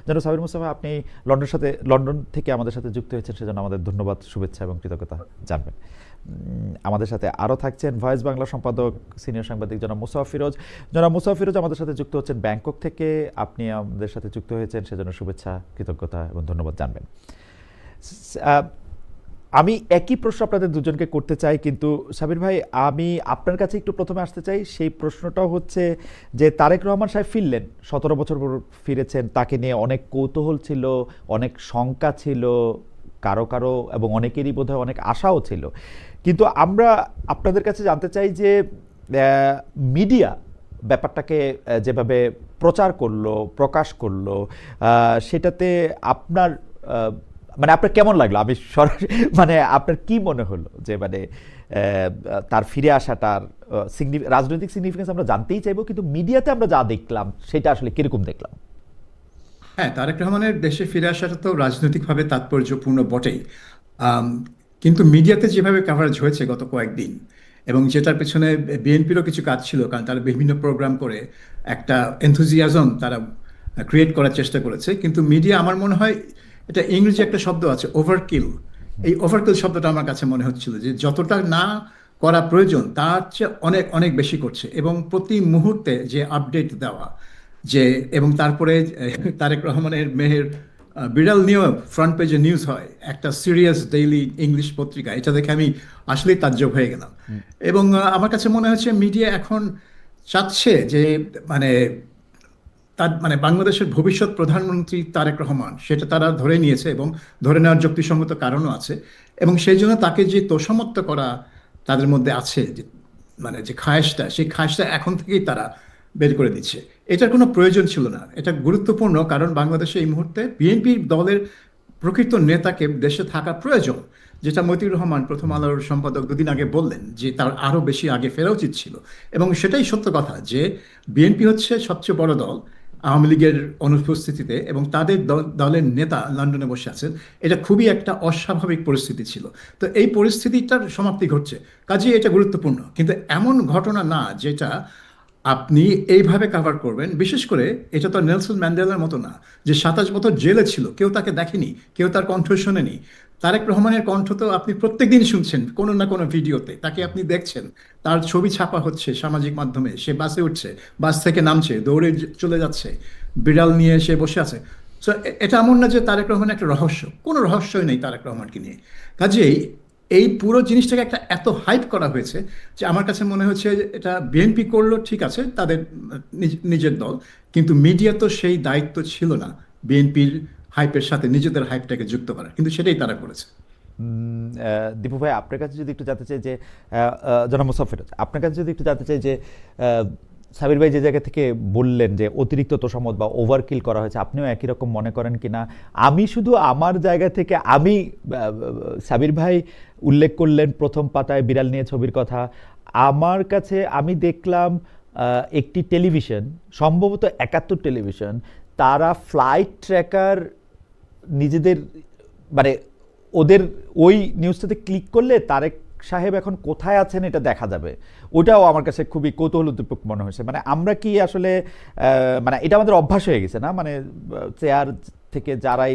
জনাব সাবির মুস্তাফা, আপনি লন্ডন থেকে আমাদের সাথে যুক্ত হয়েছেন, সেজন্য আমাদের ধন্যবাদ, শুভেচ্ছা এবং কৃতজ্ঞতা জানবেন। আমাদের সাথে আরও থাকছেন ভয়েস বাংলা সম্পাদক সিনিয়র সাংবাদিক জনাব মুসাফ ফিরোজ। জনাব মুসাফ ফিরোজ আমাদের সাথে যুক্ত হচ্ছেন ব্যাংকক থেকে। আপনি আমাদের সাথে যুক্ত হয়েছেন, সেজন্য শুভেচ্ছা, কৃতজ্ঞতা এবং ধন্যবাদ জানবেন। আমি একই প্রশ্ন আপনাদের দুজনকে করতে চাই, কিন্তু সাবির ভাই, আমি আপনার কাছে একটু প্রথমে আসতে চাই। সেই প্রশ্নটাও হচ্ছে যে তারেক রহমান সাহেব ফিরলেন, 17 বছর পর ফিরেছেন, তাকে নিয়ে অনেক কৌতূহল ছিল, অনেক শঙ্কা ছিল কারো কারো, এবং অনেকেরই বোধহয় অনেক আশাও ছিল। কিন্তু আমরা আপনাদের কাছে জানতে চাই যে মিডিয়া ব্যাপারটাকে যেভাবে প্রচার করলো, প্রকাশ করলো, সেটাতে আপনার মানে আপনার কেমন লাগলো? আমি সরাসরি মানে আপনার কি মনে হলো যে মানে তার ফিরে আসাটার রাজনৈতিক সিগনিফিকেন্স আমরা জানতেই চাইবো, কিন্তু মিডিয়াতে আমরা যা দেখলাম সেটা আসলে কিরকম দেখলাম? হ্যাঁ, তারেক রহমানের দেশে ফিরে আসাটা তো রাজনৈতিকভাবে তাৎপর্যপূর্ণ বটেই। আম, কিন্তু মিডিয়াতে যেভাবে কাভারেজ হয়েছে গত কয়েকদিন, এবং যেটার পেছনে বিএনপিরও কিছু কাজ ছিল, কারণ তারা বিভিন্ন প্রোগ্রাম করে একটা এনথুজিয়াজম তারা ক্রিয়েট করার চেষ্টা করেছে। কিন্তু মিডিয়া, আমার মনে হয়, এটা ইংরেজি একটা শব্দ আছে, ওভারকিল। এই ওভারকিল শব্দটা আমার কাছে মনে হচ্ছিল যে যতটা না করা প্রয়োজন তার চেয়ে অনেক অনেক বেশি করছে, এবং প্রতি মুহূর্তে যে আপডেট দেওয়া, যে এবং তারপরে তারেক রহমানের মেহের বিড়াল নিয়েও ফ্রন্ট পেজে নিউজ হয় একটা সিরিয়াস ডেইলি ইংলিশ পত্রিকা। এটা দেখে আমি আসলেই তাজ্জব হয়ে গেলাম। এবং আমার কাছে মনে হচ্ছে মিডিয়া এখন চাচ্ছে যে মানে তার মানে বাংলাদেশের ভবিষ্যৎ প্রধানমন্ত্রী তারেক রহমান, সেটা তারা ধরে নিয়েছে, এবং ধরে নেওয়ার যুক্তিসঙ্গত কারণও আছে। এবং সেই জন্য তাকে যে তোষামত্ত করা তাদের মধ্যে আছে, যে মানে যে খায়েশটা, সেই খায়েশটা এখন থেকেই তারা বের করে দিচ্ছে। এটার কোনো প্রয়োজন ছিল না। এটা গুরুত্বপূর্ণ, কারণ বাংলাদেশে এই মুহূর্তে বিএনপি দলের প্রকৃত নেতাকে দেশে থাকা প্রয়োজন, যেটা মতিউর রহমান প্রথম আলোর সম্পাদক দুদিন আগে বললেন যে তার আরও বেশি আগে ফেরা উচিত ছিল। এবং সেটাই সত্য কথা যে বিএনপি হচ্ছে সবচেয়ে বড় দল আওয়ামী লীগের অনুপস্থিতিতে, এবং তাদের দলের নেতা লন্ডনে বসে আছেন। এটা খুবই একটা অস্বাভাবিক পরিস্থিতি ছিল। তো এই পরিস্থিতিটার সমাপ্তি ঘটছে, কাজেই এটা গুরুত্বপূর্ণ। কিন্তু এমন ঘটনা না যেটা আপনি এইভাবে কাভার করবেন। বিশেষ করে এটা তো নেলসন ম্যান্ডেলার মতো না, যে 27 বছর জেলে ছিল, কেউ তাকে দেখেনি, কেউ তার কণ্ঠ শোনেনি। তারেক রহমানের কণ্ঠ তো আপনি প্রত্যেকদিন শুনছেন কোনো না কোনো ভিডিওতে, তাকে আপনি দেখছেন, তার ছবি ছাপা হচ্ছে সামাজিক মাধ্যমে, সে বাসে উঠছে, বাস থেকে নামছে, দৌড়ে চলে যাচ্ছে, বিড়াল নিয়ে সে বসে আছে। সো এটা এমন না যে তারেক রহমান একটা রহস্য, কোনো রহস্যই নেই তারেক রহমানকে নিয়ে। কাজেই এই পুরো জিনিসটাকে একটা এত হাইপ করা হয়েছে যে আমার কাছে মনে হচ্ছে যে এটা বিএনপি করলো, ঠিক আছে, তাদের নিজের দল, কিন্তু মিডিয়া তো সেই দায়িত্ব ছিল না বিএনপির হাইপের সাথে নিজেদের হাইপটাকে যুক্ত করার, কিন্তু সেটাই তারা করেছে। দীপু ভাই, আপনার কাছে যদি একটু জানতে চাই যে জনাব মুসাফির, আপনার কাছে যদি একটু জানতে চাই যে সাবির ভাই যে জায়গা থেকে বললেন যে অতিরিক্ত তোষামত বা ওভারকিল করা হয়েছে, আপনিও একই রকম মনে করেন কিনা? আমি শুধু আমার জায়গা থেকে সাবির ভাই উল্লেখ করলেন প্রথম পাতায় বিড়াল নিয়ে ছবির কথা। আমার কাছে আমি দেখলাম একটি টেলিভিশন, সম্ভবত 71 টেলিভিশন, তারা ফ্লাইট ট্র্যাকার নিজেদের মানে ওদের ওই নিউজটাতে ক্লিক করলে তারেক সাহেব এখন কোথায় আছেন এটা দেখা যাবে। ওটাও আমার কাছে খুবই কৌতূহলোদ্দীপক মনে হয়েছে। মানে আমরা কি আসলে মানে এটা আমাদের অভ্যাস হয়ে গেছে না? মানে চেয়ার থেকে যারাই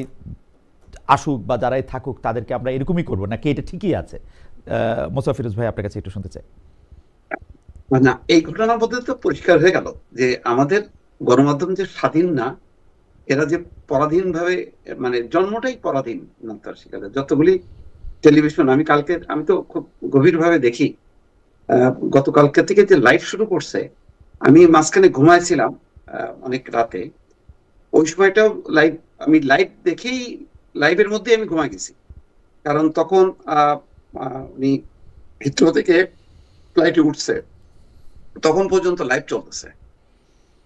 আসুক বা যারাই থাকুক তাদেরকে আমরা এরকমই করবো, নাকি এটা ঠিকই আছে? মোসাফিরুজ ভাই, আপনার কাছে একটু শুনতে চাই। না, এই ঘটনার মধ্যে তো পরিষ্কার হয়ে গেল যে আমাদের গণমাধ্যম যে স্বাধীন না, এরা যে পরাধীন ভাবে, মানে জন্মটাই পরাধীন না তার শিকারে। যতগুলি টেলিভিশন আমি তো খুব গভীর ভাবে দেখি, গতকালকে থেকে যে লাইভ শুরু করছে, আমি মাঝখানে ঘুমাইছিলাম অনেক রাতে, ওই সময়টাও আমি লাইভ দেখেই লাইভের মধ্যে আমি ঘুমাই গেছি। কারণ তখন উনি হিথ্রো থেকে ফ্লাইটে উঠছে, তখন পর্যন্ত লাইভ চলতেছে।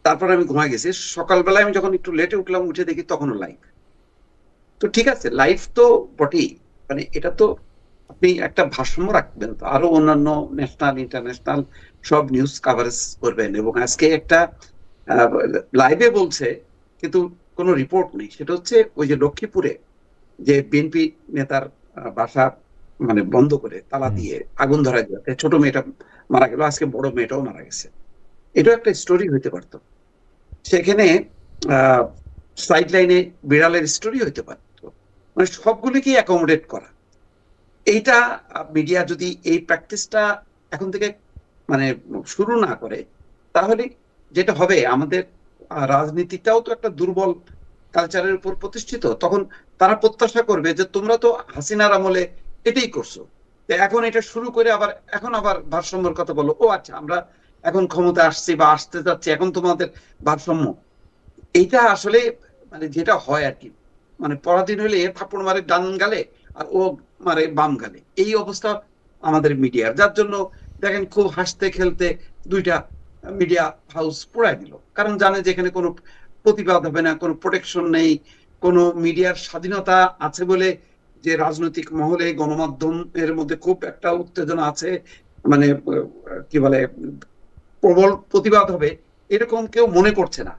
তারপর আমি ঘুমাই গেছি। সকালবেলায় আমি যখন একটু লেটে উঠলাম, উঠে দেখি তখনও লাইভ। তো ঠিক আছে, লাইভ তো বটেই, মানে এটা তো আপনি একটা ভারসাম্য রাখবেন, তো আরো অন্যান্য ন্যাশনাল ইন্টারন্যাশনাল সব নিউজ কাভারেজ করবেন। এবং আজকে একটা লাইভে বলছে, কিন্তু কোনো রিপোর্ট নেই। সেটা হচ্ছে ওই যে লক্ষ্মীপুরে যে বিএনপি নেতার বাসা মানে বন্ধ করে তালা দিয়ে আগুন ধরায় দেওয়াতে ছোট মেয়েটা মারা গেল, আজকে বড় মেয়েটাও মারা গেছে। এটাও একটা স্টোরি হইতে পারতো। সেখানে সাইড লাইনে বিড়ালের স্টোরি হইতে পারতো, মানে সবগুলিকে অ্যাকোমোডেট করা। এইটা মিডিয়া যদি এই প্র্যাকটিসটা এখন থেকে মানে শুরু না করে, তাহলে যেটা হবে, আমাদের রাজনীতিটাও তো একটা দুর্বল কালচারের উপর প্রতিষ্ঠিত। তখন তারা প্রত্যাশা করবে যে তোমরা তো হাসিনার আমলে এটাই করছো, তো এখন এটা শুরু করে এখন আবার ভারসাম্যের কথা বলো। ও আচ্ছা, আমরা এখন ক্ষমতা আসছি বা আসতে যাচ্ছি, এখন তোমাদের ভারসাম্য। এইটা আসলে মানে যেটা হয় আর কি, মানে পরাধীন হলে এ থাপ্পড় মারে ডান গালে আর ও মারে বাম গালে, এই অবস্থা আমাদের মিডিয়ার। যার জন্য দেখেন খুব হাসতে খেলতে দুইটা মিডিয়া হাউস পোড়ায় দিল, কারণ জানে যে এখানে কোনো প্রতিবাদ হবে না, কোনো প্রোটেকশন নেই, কোনো মিডিয়ার স্বাধীনতা আছে বলে যে রাজনৈতিক মহলে গণমাধ্যম এর মধ্যে খুব একটা উত্তেজনা আছে, মানে কি বলে প্রবল প্রতিবাদ হবে, এরকম কেউ মনে করছে না।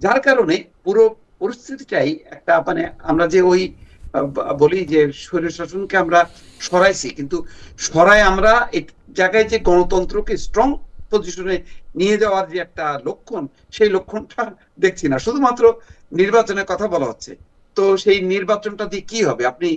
যার কারণে পুরো পরিস্থিতিটাই একটা মানে আমরা যে ওই বলি যে স্বৈর শাসনকে আমরা সরাইছি, কিন্তু সরাই আমরা এই জায়গায় যে গণতন্ত্রকে স্ট্রং পজিশনে নিয়ে যাওয়ার যে একটা লক্ষণ, সেই লক্ষণটা দেখছি না। শুধুমাত্র নির্বাচনের কথা বলা হচ্ছে, তো সেই নির্বাচনটা দিয়ে কি হবে? আপনি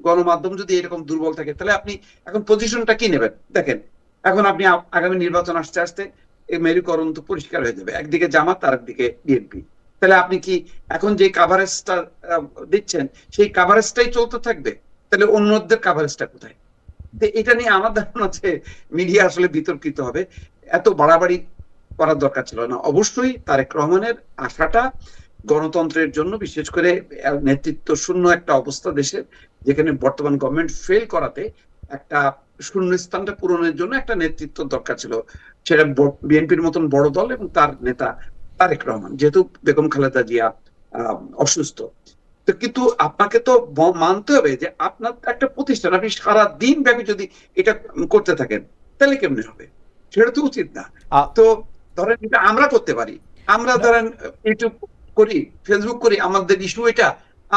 গণমাধ্যম যদি এরকম দুর্বল থাকে, তাহলে আপনি এখন পজিশনটা কি নেবেন? দেখেন এখন আপনি আগামী নির্বাচন আসতে আসতে এই মেরুকরণ তো পরিষ্কার হয়ে যাবে, একদিকে জামাত আর একদিকে বিএনপি। তাহলে আপনি কি এখন যে কাভারেজটা দিচ্ছেন সেই কাভারেজটাই চলতে থাকবে? তাহলে অন্যদের কাভারেজটা কোথায়? তো এটা নিয়ে আমার ধারণা যে মিডিয়া আসলে বিতর্কিত হবে। এত বাড়াবাড়ি করার দরকার ছিল না। অবশ্যই তারেক রহমানের আশাটা গণতন্ত্রের জন্য, বিশেষ করে নেতৃত্ব শূন্য একটা অবস্থা দেশের, যেখানে বর্তমান গভর্নমেন্ট ফেল করাতে একটা শূন্য স্থানটা পূরণের জন্য একটা নেতৃত্ব দরকার ছিল। সেটা বিএনপির মতন বড় দল এবং তার নেতা তারেক রহমান, যেহেতু বেগম খালেদা জিয়া অসুস্থ। তো কিন্তু আপনাকে তো মানতে হবে যে আপনার একটা প্রতিষ্ঠান, আপনি সারা দিন ব্যাপী যদি এটা করতে থাকেন, তাহলে কেমনে হবে? সেটা তো উচিত না। তো ধরেন এটা আমরা করতে পারি, আমরা ধরেন ইউটিউব করি, ফেসবুক করি, আমাদের ইস্যু এটা,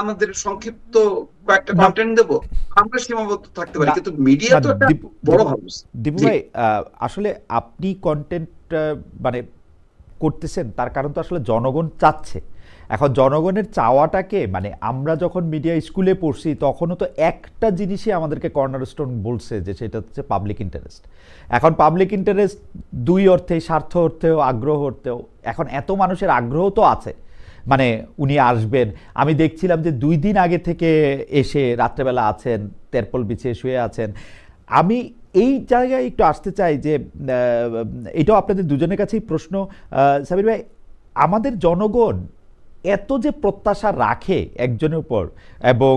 আমাদের সংক্ষিপ্ত কয়েকটা কন্টেন্ট দেবো, আমরা সীমাবদ্ধ থাকতে পারি, কিন্তু মিডিয়া তো একটা বড় হাউস। দীপু ভাই, আসলে আপনি কন্টেন্ট মানে করতেছেন, তার কারণ তো আসলে জনগণ চাচ্ছে। এখন জনগণের চাওয়াটাকে, মানে আমরা যখন মিডিয়া স্কুলে পড়ছি তখনও তো একটা জিনিসই আমাদেরকে কর্নারস্টোন বলছে, যে সেটা হচ্ছে পাবলিক ইন্টারেস্ট। এখন পাবলিক ইন্টারেস্ট দুই অর্থে, স্বার্থ অর্থেও আগ্রহ অর্থেও। এখন এত মানুষের আগ্রহ তো আছে, মানে উনি আসবেন। আমি দেখছিলাম যে 2 দিন আগে থেকে এসে রাত্রেবেলা আছেন, তেরপল বিছিয়ে শুয়ে আছেন। আমি এই জায়গায় একটু আসতে চাই যে এটাও আপনাদের দুজনের কাছেই প্রশ্ন। সাবির ভাই, আমাদের জনগণ এত যে প্রত্যাশা রাখে একজনের উপর, এবং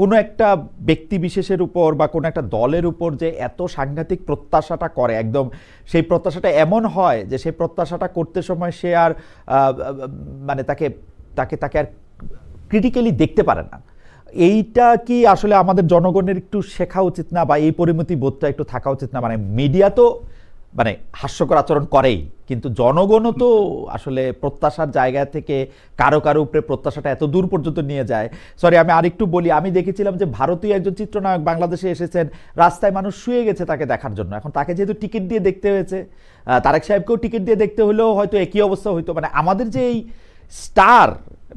কোনো একটা ব্যক্তি বিশেষের উপর বা কোনো একটা দলের উপর যে এত সাংঘাতিক প্রত্যাশাটা করে, একদম সেই প্রত্যাশাটা এমন হয় যে সেই প্রত্যাশাটা করতে সময় সে আর মানে তাকে তাকে তাকে আর ক্রিটিক্যালি দেখতে পারে না। এইটা কি আসলে আমাদের জনগণের একটু শেখা উচিত না, বা এই পরিমিতি বোধটা একটু থাকা উচিত না? মানে মিডিয়া তো মানে হাস্যকর আচরণ করেই, কিন্তু জনগণও তো আসলে প্রত্যাশার জায়গা থেকে কারো কারো উপরে প্রত্যাশাটা এত দূর পর্যন্ত নিয়ে যায়। সরি, আমি আরেকটু বলি, আমি দেখেছিলাম যে ভারতীয় একজন চিত্রনায়ক বাংলাদেশে এসেছেন, রাস্তায় মানুষ শুয়ে গেছে তাকে দেখার জন্য। এখন তাকে যেহেতু টিকিট দিয়ে দেখতে হয়েছে, তারেক সাহেবকেও টিকিট দিয়ে দেখতে হলেও হয়তো একই অবস্থা হইতো। মানে আমাদের যে এই স্টার,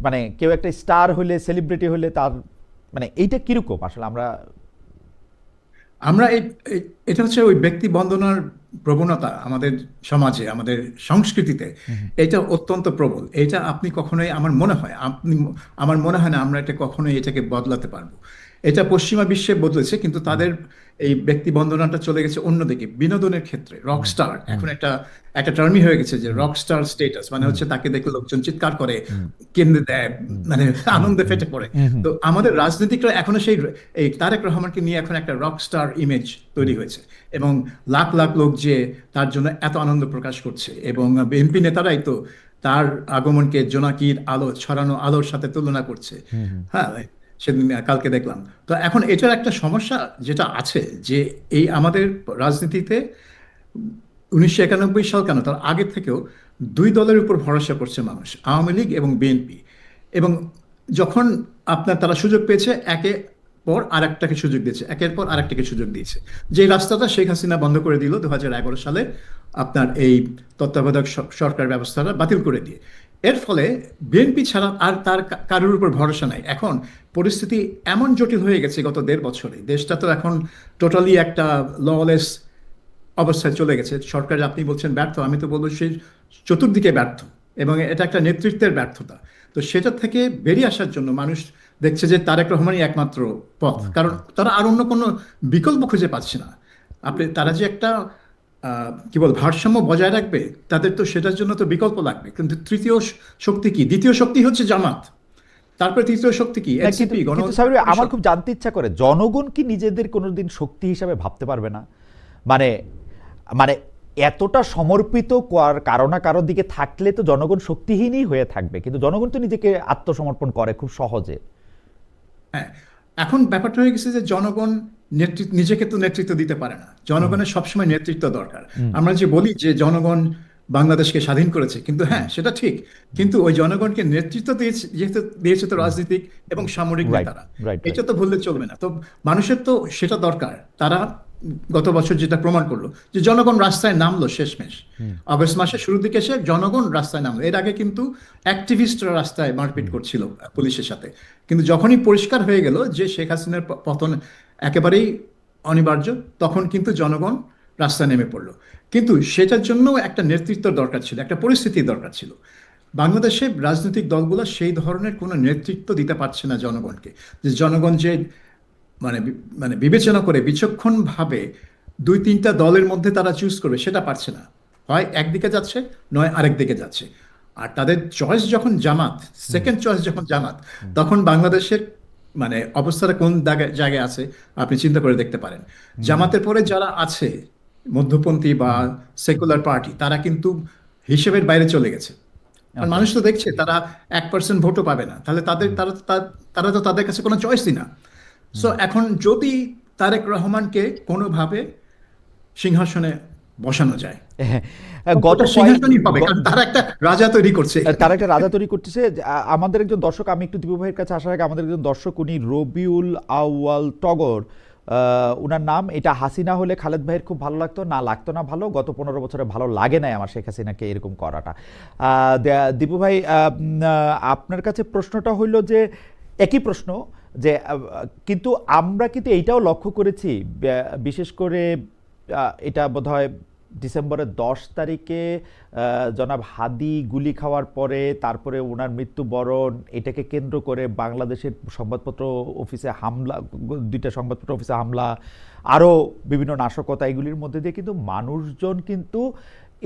মানে কেউ একটা স্টার হলে, সেলিব্রিটি হলে তার মানে এইটা কিরকম আসলে আমরা এটা হচ্ছে ওই ব্যক্তি বন্দনার প্রবণতা আমাদের সমাজে, আমাদের সংস্কৃতিতে এটা অত্যন্ত প্রবল। এটা আপনি কখনোই, আমার মনে হয় না আমরা এটা কখনোই এটাকে বদলাতে পারবো। এটা পশ্চিমা বিশ্বে বদলেছে, কিন্তু তাদের এই ব্যক্তি বন্দনাটা চলে গেছে অন্যদিকে। বিনোদনের ক্ষেত্রে রকস্টার এখন একটা টার্মই হয়ে গেছে, যে রকস্টার স্টেটাস মানে হচ্ছে তাকে দেখে লোকজন চিৎকার করে, কেন্দ্রে দেয়, মানে আনন্দে ফেটে পড়ে। তো আমাদের রাজনীতিকরা এখনো এই তারেক রহমানকে নিয়ে এখন একটা রকস্টার ইমেজ তৈরি হয়েছে, এবং লাখ লাখ লোক যে তার জন্য এত আনন্দ প্রকাশ করছে, এবং বিএনপি নেতারাই তো তার আগমনকে জোনাকির আলো, ছড়ানো আলোর সাথে তুলনা করছে। হ্যাঁ, সেদিন কালকে দেখলাম। তো এখন এটার একটা সমস্যা যেটা আছে, যে এই আমাদের রাজনীতিতে 1991 সাল কেন, তার আগে থেকেও 2 দলের উপর ভরসা করছে মানুষ, আওয়ামী লীগ এবং বিএনপি। এবং যখন তারা সুযোগ পেয়েছে, একের পর আরেকটাকে সুযোগ দিয়েছে। যে রাস্তাটা শেখ হাসিনা বন্ধ করে দিল 2011 সালে, আপনার এই তত্ত্বাবধায়ক সরকার ব্যবস্থাটা বাতিল করে দিয়ে। এর ফলে বিএনপি ছাড়া আর তার কারোর উপর ভরসা নাই। এখন পরিস্থিতি এমন জটিল হয়ে গেছে গত 1.5 বছরে, দেশটা তো এখন টোটালি একটা ললেস অবস্থায় চলে গেছে। সরকার, আপনি বলছেন ব্যর্থ, আমি তো বলবো সে চতুর্দিকে ব্যর্থ, এবং এটা একটা নেতৃত্বের ব্যর্থতা। তো সেটা থেকে বেরিয়ে আসার জন্য মানুষ দেখছে যে তারেক রহমানই একমাত্র পথ, কারণ তারা আর অন্য কোনো বিকল্প খুঁজে পাচ্ছে না। তারা যে একটা কি বল ভারসাম্য বজায় রাখবে, তাদের তো সেটার জন্য তো বিকল্প লাগবে। কিন্তু তৃতীয় শক্তি কি? দ্বিতীয় শক্তি হচ্ছে জামাত, তারপরে তৃতীয় শক্তি কি? না, কিন্তু এনসিপি, গণ কিন্তু সাবির ভাই, আমার খুব জানতে ইচ্ছা করে, জনগণ কি নিজেদের কোনোদিন শক্তি হিসাবে ভাবতে পারবে না? মানে মানে এতটা সমর্পিত কারো না কারোর দিকে থাকলে তো জনগণ শক্তিহীনই হয়ে থাকবে, কিন্তু জনগণ তো নিজেকে আত্মসমর্পণ করে খুব সহজে। হ্যাঁ, এখন ব্যাপারটা হয়ে গেছে যে জনগণ নিজেকে তো নেতৃত্ব দিতে পারে না, জনগণের সবসময় নেতৃত্ব দরকার। আমরা যে বলি যে জনগণ বাংলাদেশকে স্বাধীন করেছে, কিন্তু হ্যাঁ সেটা ঠিক, কিন্তু ওই জনগণকে নেতৃত্ব দিয়েছে, যেহেতু দিয়েছে তো রাজনীতিক এবং সামরিক রাইট, নেতারা, রাইট, এটা তো ভুললে চলবে না। তো মানুষের তো সেটা দরকার। তারা গত বছর যেটা প্রমাণ করলো যে জনগণ রাস্তায় নামলো শেষমেশ, আগস্ট মাসের শুরুর দিকে এসে জনগণ রাস্তায় নামলো। এর আগে কিন্তু অ্যাক্টিভিস্টরা রাস্তায় মারপিট করছিল পুলিশের সাথে, কিন্তু যখনই পরিষ্কার হয়ে গেল যে শেখ হাসিনার পতন একেবারেই অনিবার্য, তখন কিন্তু জনগণ রাস্তায় নেমে পড়লো। কিন্তু সেটার জন্য একটা নেতৃত্ব দরকার ছিল, একটা পরিস্থিতির দরকার ছিল। বাংলাদেশে রাজনৈতিক দলগুলো সেই ধরনের কোনো নেতৃত্ব দিতে পারছে না জনগণকে, যে জনগণ যে মানে মানে বিবেচনা করে বিচক্ষণভাবে 2-3টা দলের মধ্যে তারা চুজ করবে, সেটা পারছে না। হয় একদিকে যাচ্ছে, নয় আরেক দিকে যাচ্ছে। আর তাদের চয়েস যখন জামাত, সেকেন্ড চয়েস যখন জামাত, তখন বাংলাদেশের মানে অবস্থাটা কোন জায়গায় আছে আপনি চিন্তা করে দেখতে পারেন। জামাতের পরে যারা আছে মধ্যপন্থী বা সেকুলার পার্টি, তারা কিন্তু হিসেবের বাইরে চলে গেছে। আর মানুষ তো দেখছে তারা 1% ভোটও পাবে না, তাহলে তারা তো তাদের কাছে কোনো চয়েসই না। সো এখন যদি তারেক রহমানকে কোনোভাবে সিংহাসনে বসানো যায়, গত সিংহাসনই পাবে, কারণ তারা একটা রাজা তৈরি করছে। তারা একটা রাজা তৈরি করতেছে। আমাদের একজন দর্শক, আমি একটু দীপু ভাইয়ের কাছে আসার আগে, আমাদের একজন দর্শক, উনি রবিউল আউয়াল টগর, উনার নাম। এটা হাসিনা হলে খালেদ ভাইয়ের খুব ভালো লাগতো, না লাগতো না ভালো, গত 15 বছরে ভালো লাগে নাই আমার শেখ হাসিনাকে এরকম করাটা। দীপু ভাই, আপনার কাছে প্রশ্নটা হইল যে একই প্রশ্ন, যে কিন্তু আমরা কিন্তু এইটাও লক্ষ্য করেছি, বিশেষ করে এটা বোধহয় ডিসেম্বরের 10 তারিখে জনাব হাদি গুলি খাওয়ার পরে, তারপরে ওনার মৃত্যুবরণ, এটাকে কেন্দ্র করে বাংলাদেশের সংবাদপত্র অফিসে হামলা, 2টা সংবাদপত্র অফিসে হামলা, আরও বিভিন্ন নাশকতা, এগুলির মধ্যে দিয়ে কিন্তু মানুষজন কিন্তু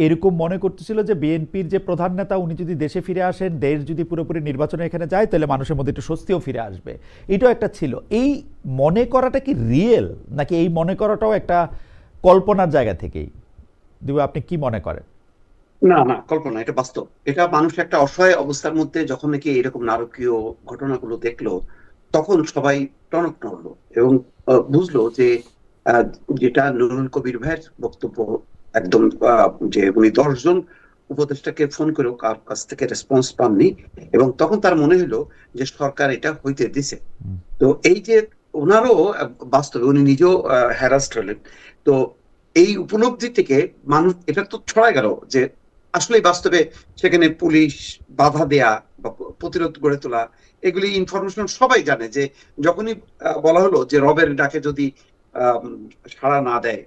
এরকম মনে করতেছিল যে বিএনপির যে প্রধান নেতা, উনি যদি দেশে ফিরে আসেন, দেশ যদি পুরোপুরি নির্বাচনে এখানে যায়, তাহলে মানুষের মধ্যে একটু স্বস্তিও ফিরে আসবে। এটাও একটা ছিল। এই মনে করাটা কি রিয়েল, নাকি এই মনে করাটাও একটা কল্পনার জায়গা থেকেই? দিবু, আপনি কি মনে করেন? না না, কল্পনা, এটা বাস্তব। এটা মানুষ একটা অসহায় অবস্থার মধ্যে যখন নাকি এরকম নারকীয় ঘটনাগুলো দেখলো, তখন সবাই টনক নড়লো এবং বুঝলো যে আহ, যেটা নুরুল কবির ভাইয়ের বক্তব্য একদম, যে উনি 10 জন উপদেষ্টাকে ফোন করেও কার কাছ থেকে রেসপন্স পাননি, এবং তখন তার মনে হলো যে সরকার এটা হইতে দিছে। তো এই যে ওনারও বাস্তবে উনি নিজেও হ্যারাস্ট হলেন। তো এই উপলব্ধি থেকে মানুষ এটা তো ছড়ায় গেল যে আসলে বাস্তবে সেখানে পুলিশ বাধা দেয়া বা প্রতিরোধ গড়ে তোলা, এগুলি ইনফরমেশন সবাই জানে। যে যখনই বলা হলো যে রবের ডাকে যদি সাড়া না দেয়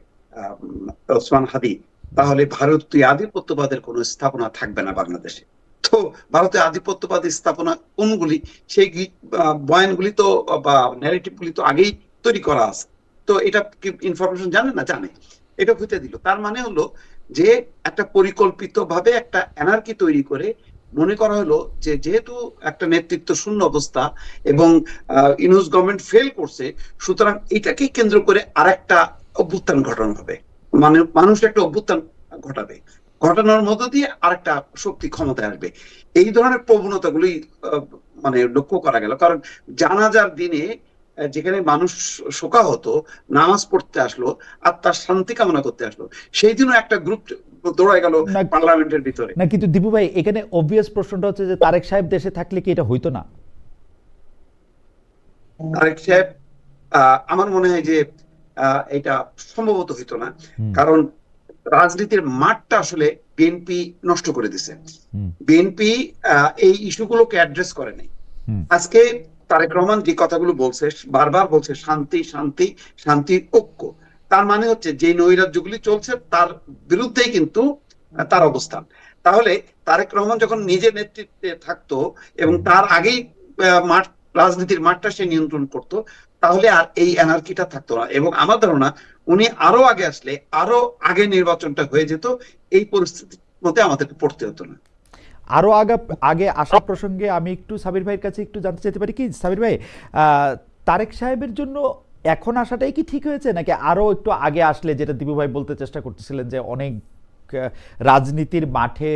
ওসমান হাদি, তাহলে ভারতীয় আধিপত্যবাদের কোনো স্থাপনা থাকবে না বাংলাদেশে। তো ভারতীয় আধিপত্যবাদী স্থাপনা কোনগুলি, সেই বয়ানগুলি তো বা ন্যারেটিভ গুলি তো আগেই তৈরি করা আছে। তো এটা কি ইনফরমেশন জানে না? জানে। এটা হইতে দিল, তার মানে হলো যে একটা পরিকল্পিত ভাবে একটা এনার্কি তৈরি করে মনে করা হলো যে যেহেতু একটা নেতৃত্ব শূন্য অবস্থা এবং ইউনূস গভর্নমেন্ট ফেল করছে, সুতরাং এটাকে কেন্দ্র করে আরেকটা অভ্যুত্থান ঘটানো হবে। মানে মানুষ একটা অভ্যুত্থান ঘটাবে, ঘটানোর মধ্য দিয়ে আরেকটা শক্তি ক্ষমতায় আসবে। এই ধরনের প্রবণতাগুলি মানে লক্ষ্য করা গেল। কারণ জানাজার দিনে যেখানে মানুষ শোকাহত নামাজ পড়তে আসলো আর তার শান্তি কামনা করতে আসলো, সেই দিনও একটা গ্রুপ দৌড়ায় গেল পার্লামেন্টের ভিতরে। না, কিন্তু দীপু ভাই, এখানে অবভিয়াস প্রশ্নটা হচ্ছে যে তারেক সাহেব দেশে থাকলে কি এটা হইতো না? তারেক সাহেব, আমার মনে হয় যে এটা সম্ভবত হইতো না। কারণ রাজনীতির মাঠটা আসলে বিএনপি নষ্ট করে দিছে। হুম, বিএনপি এই ইস্যুগুলোকে অ্যাড্রেস করে নাই। হুম। আজকে তারেক রহমান যে কথাগুলো বলছে, বারবার বলছে শান্তি শান্তি শান্তি, ঐক্য। তার মানে হচ্ছে যে নৈরাজ্যগুলি চলছে তার বিরুদ্ধেই কিন্তু তার অবস্থান। তাহলে তারেক রহমান যখন নিজের নেতৃত্বে থাকতো এবং তার আগেই মাঠ, রাজনীতির মাঠটা সে নিয়ন্ত্রণ করত, তাহলে আর এই এনার্কিটা থাকতো না। এবং আমার ধারণা উনি আরো আগে আসলে আরো আগে নির্বাচনটা হয়ে যেত, এই পরিস্থিতির মধ্যে আমাদেরকে পড়তে হতো না। আরো আগে আসা প্রসঙ্গে আমি একটু সাবির ভাইয়ের কাছে একটু জানতে চাইতে পারি কি সাবির ভাই, তারেক সাহেবের জন্য এখন আসাটাই কি ঠিক হয়েছে, নাকি আরো একটু আগে আসলে, যেটা দিবু ভাই বলতে চেষ্টা করতেছিলেন যে অনেক রাজনীতির মাঠে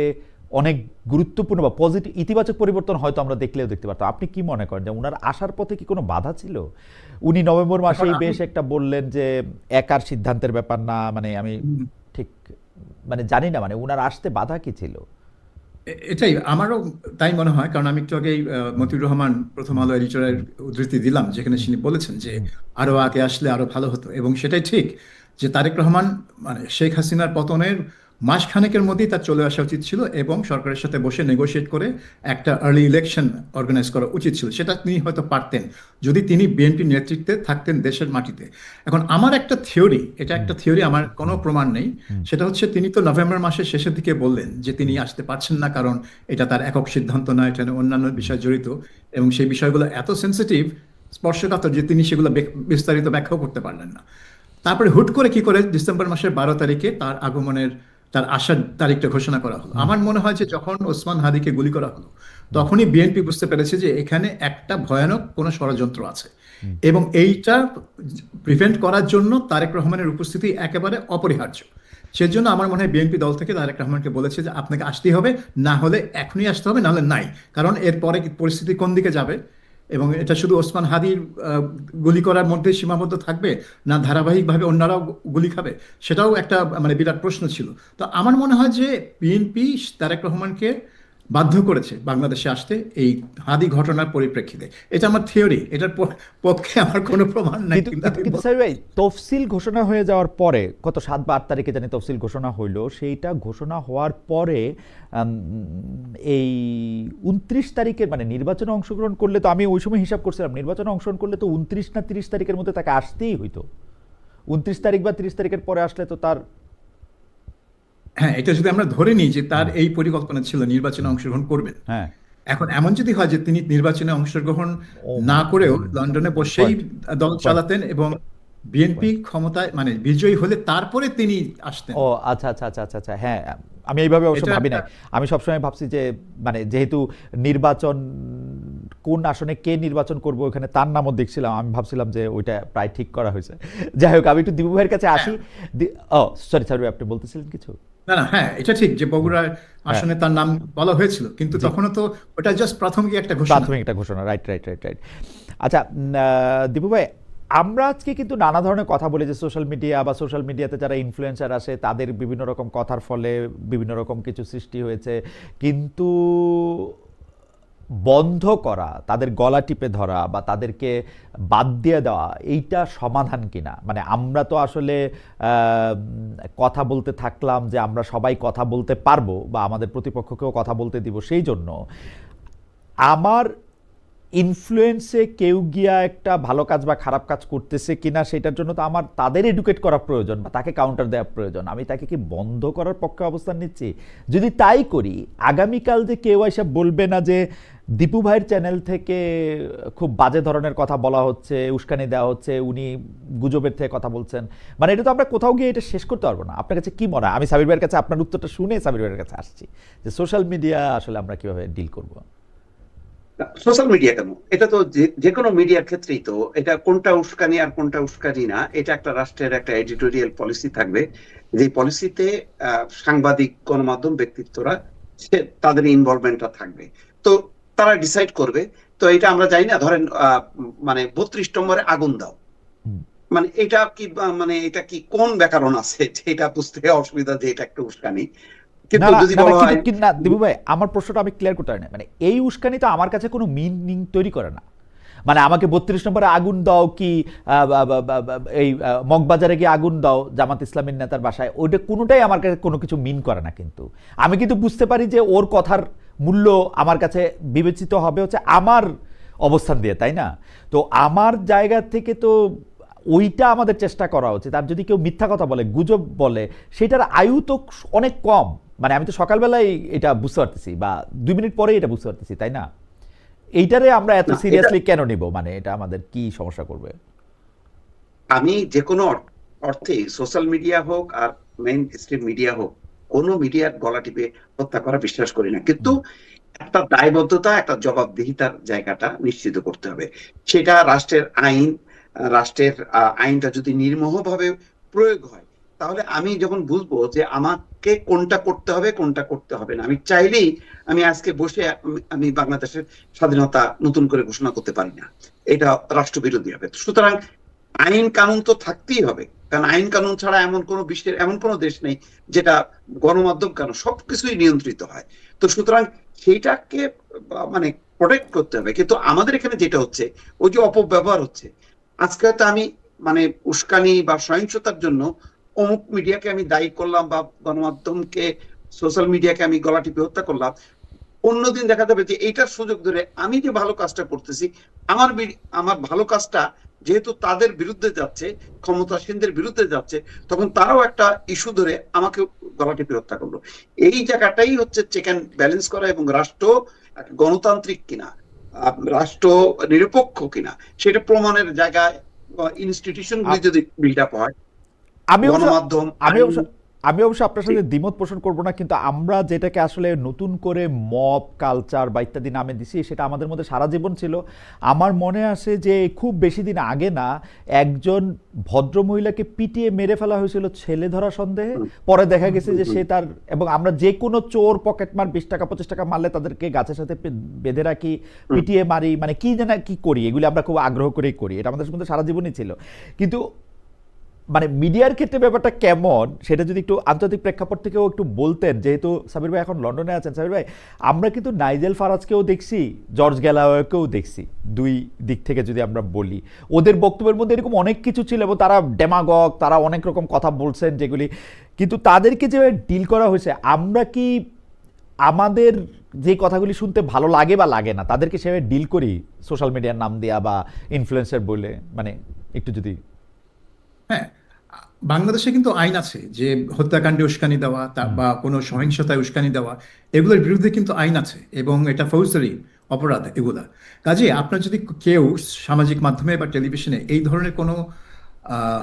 অনেক গুরুত্বপূর্ণ বা পজিটিভ ইতিবাচক পরিবর্তন হয়তো আমরা দেখলেও দেখতে পারতাম। আপনি কি মনে করেন যে ওনার আসার পথে কি কোনো বাধা ছিল? উনি নভেম্বর মাসেই বেশ একটা বললেন যে একার সিদ্ধান্তের ব্যাপার না, মানে আমি ঠিক মানে জানি না, মানে ওনার আসতে বাধা কি ছিল? এটাই আমারও তাই মনে হয়, কারণ আমি একটু আগেই মতিউর রহমান প্রথম আলো এডিটরের উদ্ধৃতি দিলাম, যেখানে তিনি বলেছেন যে আরো আগে আসলে আরো ভালো হতো। এবং সেটাই ঠিক যে তারেক রহমান মানে শেখ হাসিনার পতনের মাসখানেকের মধ্যেই তার চলে আসা উচিত ছিল এবং সরকারের সাথে বসে নেগোশিয়েট করে একটা আর্লি ইলেকশন অর্গানাইজ করা উচিত ছিল। সেটা তিনি হয়তো পারতেন যদি তিনি বিএনপি নেতৃত্বে থাকতেন দেশের মাটিতে। এখন আমার একটা থিওরি, এটা একটা থিওরি, আমার কোনো প্রমাণ নেই, সেটা হচ্ছে তিনি তো নভেম্বর মাসের শেষের দিকে বললেন যে তিনি আসতে পারছেন না, কারণ এটা তার একক সিদ্ধান্ত না, এটা অন্যান্য বিষয় জড়িত এবং সেই বিষয়গুলো এত সেন্সিটিভ, স্পর্শকাতর, যে তিনি সেগুলো বিস্তারিত ব্যাখ্যাও করতে পারলেন না। তারপরে হুট করে কি করে ডিসেম্বর মাসের 12 তারিখে তার আগমনের, তার আসার তারিখটা ঘোষণা করা হলো। আমার মনে হয় যে যখন ওসমান হাদিকে গুলি করা হলো তখনই বিএনপি বুঝতে পেরেছে যে এখানে একটা ভয়ানক কোনো ষড়যন্ত্র আছে এবং এইটা প্রিভেন্ট করার জন্য তারেক রহমানের উপস্থিতি একেবারে অপরিহার্য। সেজন্য আমার মনে হয় বিএনপি দল থেকে তারেক রহমানকে বলেছে যে আপনাকে আসতেই হবে, না হলে এখনই আসতে হবে, না হলে নাই। কারণ এরপরে পরিস্থিতি কোন দিকে যাবে, এবং এটা শুধু ওসমান হাদির গুলি করার মধ্যে সীমাবদ্ধ থাকবে না ধারাবাহিকভাবে অন্যরাও গুলি খাবে, সেটাও একটা মানে বিরাট প্রশ্ন ছিল। তো আমার মনে হয় যে বিএনপি তারেক রহমানকে বাধ্য করেছে বাংলাদেশে আসতে এই হাদি ঘটনার পরিপ্রেক্ষিতে। এটা আমার থিওরি, এটার পক্ষে আমার কোনো প্রমাণ নাই। কিন্তু সাবির ভাই, তফসিল ঘোষণা হয়ে যাওয়ার পরে, কত 7 বা 8 তারিখে জানি তফসিল ঘোষণা হইলো, সেইটা ঘোষণা হওয়ার পরে এই 29 তারিখের মানে নির্বাচনে অংশগ্রহণ করলে তো, আমি ওই সময় হিসাব করছিলাম, নির্বাচনে অংশগ্রহণ করলে তো 29 না 30 তারিখের মধ্যে তাকে আসতেই হইতো। 29 তারিখ বা 30 তারিখের পরে আসলে তো তার, হ্যাঁ, এটা যদি আমরা ধরে নিই যে তার এই পরিকল্পনা ছিল নির্বাচনে অংশগ্রহণ করবেন, হ্যাঁ, এখন এমন যদি হয় যে তিনি নির্বাচনে অংশগ্রহণ ও না মাই করেও গড, লন্ডনে বসেই দল চালাতেন এবং বিএনপি ক্ষমতায় মানে বিজয়ী হলে তারপরে তিনি আসতেন, ও আচ্ছা আচ্ছা আচ্ছা আচ্ছা আচ্ছা, হ্যাঁ, আমি এইভাবে অবশ্য এটা ভাবি নাই। আমি সবসময় ভাবছি যে মানে যেহেতু নির্বাচন, কোন আসনে কে নির্বাচন করবো ওখানে তার নামও দেখছিলাম, আমি ভাবছিলাম যে ওইটা প্রায় ঠিক করা হয়েছে। যাই হোক, আমি একটু দিবু ভাইয়ের কাছে আসি। ও সরি সরি, আপনি বলতেছিলেন কিছু? না না, হ্যাঁ এটা ঠিক যে বগুড়ার আসনে তার নাম বলা হয়েছিল, কিন্তু জি। তখনও তো ওটা জাস্ট প্রাথমিক একটা ঘোষণা। প্রাথমিক একটা ঘোষণা, রাইট রাইট রাইট রাইট। আচ্ছা, দীপু ভাই, আমরা আজকে কিন্তু নানা ধরনের কথা বলি যে সোশ্যাল মিডিয়া বা সোশ্যাল মিডিয়াতে যারা ইনফ্লুয়েন্সার আসে তাদের বিভিন্ন রকম কথার ফলে বিভিন্ন রকম কিছু সৃষ্টি হয়েছে, কিন্তু বন্ধ করা, তাদের গলা টিপে ধরা বা তাদেরকে বাদ দিয়ে দেওয়া, এইটা সমাধান কিনা? মানে আমরা তো আসলে কথা বলতে থাকলাম যে আমরা সবাই কথা বলতে পারবো বা আমাদের প্রতিপক্ষকেও কথা বলতে দিব, সেই জন্য আমার ইনফ্লুয়েন্সে কেউ গিয়া একটা ভালো কাজ বা খারাপ কাজ করতেছে কিনা সেটার জন্য তো আমার তাদের এডুকেট করা প্রয়োজন বা তাকে কাউন্টার দেওয়া প্রয়োজন। আমি তাকে কি বন্ধ করার পক্ষে অবস্থান নিচ্ছি? যদি তাই করি, আগামীকাল যে কেউ এসে বলবে না যে দীপু ভাইয়ের চ্যানেল থেকে খুব বাজে ধরনের কথা বলা হচ্ছে, উস্কানি দেওয়া হচ্ছে, উনি গুজবের থেকে কথা বলছেন, মানে এটা তো আমরা কোথাও গিয়ে এটা শেষ করতে পারবো না। আপনার কাছে কি মনে হয়? আমি সাবির ভাইয়ের কাছে আপনার উত্তরটা শুনে সাবির ভাইয়ের কাছে আসছি যে সোশ্যাল মিডিয়া আসলে আমরা কিভাবে ডিল করবো। সোশ্যাল মিডিয়া কেন, এটা তো যে কোনো মিডিয়ার ক্ষেত্রেই তো এটা কোনটা উস্কানি আর কোনটা উস্কানি না, এটা একটা রাষ্ট্রের একটা এডিটোরিয়াল পলিসি থাকবে, যে পলিসিতে সাংবাদিক, গণমাধ্যম ব্যক্তিত্বরা তাদের ইনভলভমেন্টটা থাকবে, তো তারা ডিসাইড করবে। তো এটা আমরা জানি না, ধরেন মানে 32 নম্বরে আগুন দাও, মানে এটা কি মানে এটা কি কোন ব্যাকরণ আছে এটা বুঝতে অসুবিধা যে এটা একটা উস্কানি। কিন্তু যদি বলা হয় না দিবু ভাই, আমার প্রশ্নটা আমি ক্লিয়ার করতে পারি না। মানে এই উস্কানি তো আমার কাছে কোনো মিনিং তৈরি করে না। মানে আমাকে 32 নম্বরে আগুন দাও কি এই মগবাজারে গিয়ে আগুন দাও জামাত ইসলামের নেতার বাসায়, ওইটা কোনোটাই আমার কাছে কোনো কিছু মিন করে না। কিন্তু আমি কিন্তু বুঝতে পারি যে ওর কথার মূল্য আমার কাছে বিবেচিত হবে হচ্ছে আমার অবস্থান দিয়ে, তাই না? তো আমার জায়গা থেকে তো ওইটা আমাদের চেষ্টা করা উচিত। আর যদি কেউ মিথ্যা কথা বলে, গুজব বলে, সেটার আয়ু তো অনেক কম। মানে আমি তো সকালবেলায় এটা বুঝতে পারতেছি, বা 2 মিনিট পরেই এটা বুঝতে পারতেছি, তাই না? এইটারে আমরা এত না, সিরিয়াসলি কেন নিব? মানে এটা আমাদের কি সমস্যা করবে? আমি যে কোনো অর্থে সোশ্যাল মিডিয়া হোক আর মেইন স্ট্রিম মিডিয়া হোক, কোনো মিডিয়ার গলা টিপে হত্যা করা বিশ্বাস করি না, কিন্তু একটা দায়বদ্ধতা, একটা জবাবদিহিতার জায়গাটা নিশ্চিত করতে হবে। সেটা রাষ্ট্রের আইন, রাষ্ট্রের আইনটা যদি নির্মোহভাবে প্রয়োগ হয়, তাহলে আমি যখন বুঝবো যে আমাকে কোনটা করতে হবে কোনটা করতে হবে না, আমি চাইলেই আমি আজকে বসে আমি বাংলাদেশের স্বাধীনতা নতুন করে ঘোষণা করতে পারি না, এটা রাষ্ট্রবিরোধী হবে। সুতরাং আইন কানুন তো থাকতেই হবে, কারণ আইন কানুন ছাড়া এমন কোন বিশ্বের এমন কোন দেশ নেই যেটা গণমাধ্যম কেন সবকিছুই নিয়ন্ত্রিত হয়। তো সুতরাং সেইটাকে মানে প্রোটেক্ট করতে হবে। কিন্তু আমাদের এখানে যেটা হচ্ছে, ওই যে অপব্যবহার হচ্ছে, আজকে হয়তো আমি মানে উস্কানি বা সহিংসতার জন্য অমুক মিডিয়াকে আমি দায়ী করলাম, বা গণমাধ্যমকে সোশ্যাল মিডিয়াকে আমি গলা টিপে হত্যা করলাম, অন্যদিন দেখা যাবে যে এইটার সুযোগ ধরে আমি যে ভালো কাজটা করতেছি, আমার ভালো কাজটা যেহেতু তাদের বিরুদ্ধে যাচ্ছে, ক্ষমতাসীনদের বিরুদ্ধে যাচ্ছে, তখন তারাও একটা ইস্যু ধরে আমাকে গলা টিপে হত্যা করলো। এই জায়গাটাই হচ্ছে চেক অ্যান্ড ব্যালেন্স করা, এবং রাষ্ট্র গণতান্ত্রিক কিনা, রাষ্ট্র নিরপেক্ষ কিনা সেটা প্রমাণের জায়গায় ইনস্টিটিউশন গুলি যদি বিল্ড আপ হয়, আমি অবশ্য গণমাধ্যম আমি অবশ্য আমি অবশ্য আপনার সাথে দ্বিমত পোষণ করব না, কিন্তু আমরা যেটাকে আসলে নতুন করে মব কালচার বা ইত্যাদি নামে দিছি, সেটা আমাদের মধ্যে সারা জীবন ছিল। আমার মনে আসে যে খুব বেশি দিন আগে না, একজন ভদ্র মহিলাকে পিটিয়ে মেরে ফেলা হয়েছিল ছেলে ধরা সন্দেহে। পরে দেখা গেছে যে সে তার, এবং আমরা যে কোনো চোর পকেটমার 20 টাকা 25 টাকা মারলে তাদেরকে গাছের সাথে বেঁধে রাখি, পিটিয়ে মারি, মানে কি যেন কি করি, এগুলি আমরা খুব আগ্রহ করেই করি। এটা আমাদের মধ্যে সারা জীবনই ছিল। কিন্তু মানে মিডিয়ার ক্ষেত্রে ব্যাপারটা কেমন সেটা যদি একটু আন্তর্জাতিক প্রেক্ষাপট থেকেও একটু বলতেন, যেহেতু সাবির ভাই এখন লন্ডনে আছেন। সাবির ভাই, আমরা কিন্তু নাইজেল ফারাজকেও দেখছি, জর্জ গ্যালাওয়েকেও দেখছি, দুই দিক থেকে যদি আমরা বলি, ওদের বক্তব্যের মধ্যে এরকম অনেক কিছু ছিল, এবং তারা ডেমাগগ, তারা অনেক রকম কথা বলছেন যেগুলি, কিন্তু তাদেরকে যে ডিল করা হয়েছে, আমরা কি আমাদের যে কথাগুলি শুনতে ভালো লাগে বা লাগে না, তাদেরকে সেভাবে ডিল করি সোশ্যাল মিডিয়ার নাম দেয়া বা ইনফ্লুয়েন্সার বলে? মানে একটু যদি। হ্যাঁ, বাংলাদেশে কিন্তু আইন আছে যে হত্যাকাণ্ডে উস্কানি দেওয়া বা কোনো সহিংসতায় উস্কানি দেওয়া, এগুলোর বিরুদ্ধে কিন্তু আইন আছে, এবং এটা ফৌজদারি অপরাধ এগুলা। কাজে আপনার যদি কেউ সামাজিক মাধ্যমে বা টেলিভিশনে এই ধরনের কোনো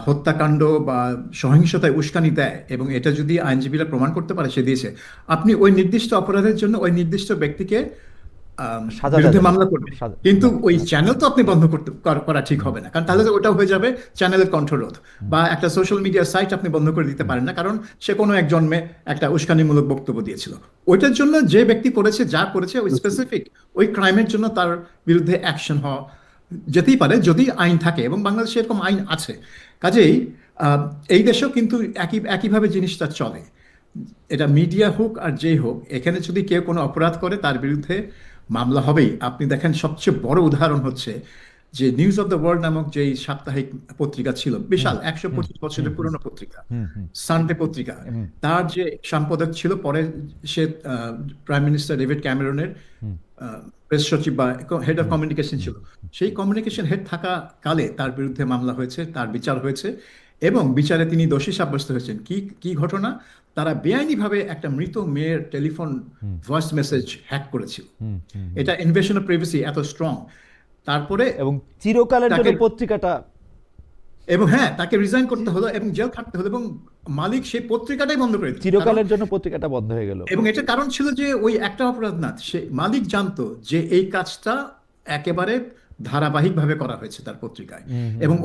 হত্যাকাণ্ড বা সহিংসতায় উস্কানি দেয়, এবং এটা যদি আইনজীবীরা প্রমাণ করতে পারে সে দিয়েছে, আপনি ওই নির্দিষ্ট অপরাধের জন্য ওই নির্দিষ্ট ব্যক্তিকে সাজা বিরুদ্ধে যাবে, মামলা করবে। কিন্তু ওই চ্যানেল তো আপনি বন্ধ করা ঠিক হবে না, কারণ তাহলে তো ওটা হয়ে যাবে চ্যানেলের কণ্ঠরোধ। বা একটা সোশ্যাল মিডিয়া সাইট আপনি বন্ধ করে দিতে পারেন না, কারণ সে কোনো এক জন্মে একটা উস্কানিমূলক বক্তব্য দিয়েছিল। ওইটার জন্য যে ব্যক্তি করেছে, যা করেছে, ওই স্পেসিফিক ওই ক্রাইমের জন্য তার বিরুদ্ধে অ্যাকশন হওয়া যেতেই পারে যদি আইন থাকে, এবং বাংলাদেশে এরকম আইন আছে। কাজেই এই দেশেও কিন্তু একইভাবে জিনিসটা চলে। এটা মিডিয়া হোক আর যেই হোক, এখানে যদি কেউ কোনো অপরাধ করে তার বিরুদ্ধে মামলা হবেই। আপনি দেখেন সবচেয়ে বড় উদাহরণ হচ্ছে যে নিউজ অফ দ্য ওয়ার্ল্ড নামক যে সাপ্তাহিক পত্রিকা ছিল, বিশাল 125 বছরের পুরনো পত্রিকা, সানডে পত্রিকা, তার যে সম্পাদক ছিল, পরে সে প্রাইম মিনিস্টার ডেভিড ক্যামেরনের প্রেস সচিব বা হেড অফ কমিউনিকেশন ছিল। সেই কমিউনিকেশন হেড থাকা কালে তার বিরুদ্ধে মামলা হয়েছে, তার বিচার হয়েছে, এবং বিচারে তিনি দোষী সাব্যস্ত হয়েছেন। কি ঘটনা? তারা বেআইনিভাবে একটা মৃত মেয়ের টেলিফোন ভয়েস মেসেজ হ্যাক করেছিল। এটা ইনভেশন অফ প্রাইভেসি এত স্ট্রং। তারপরে এবং চিরকালের জন্য পত্রিকাটা, এবং হ্যাঁ, তাকে রিজাইন করতে হলো এবং জেল খাটতে হলো, এবং মালিক সেই পত্রিকাটাই বন্ধ করে দিল। চিরকালের জন্য পত্রিকাটা বন্ধ হয়ে গেল। এবং এটার কারণ ছিল যে ওই একটা অপরাধ না, সে মালিক জানতো যে এই কাজটা একেবারে ধারাবাহিকভাবে করা হয়েছে তার পত্রিকায়, এবং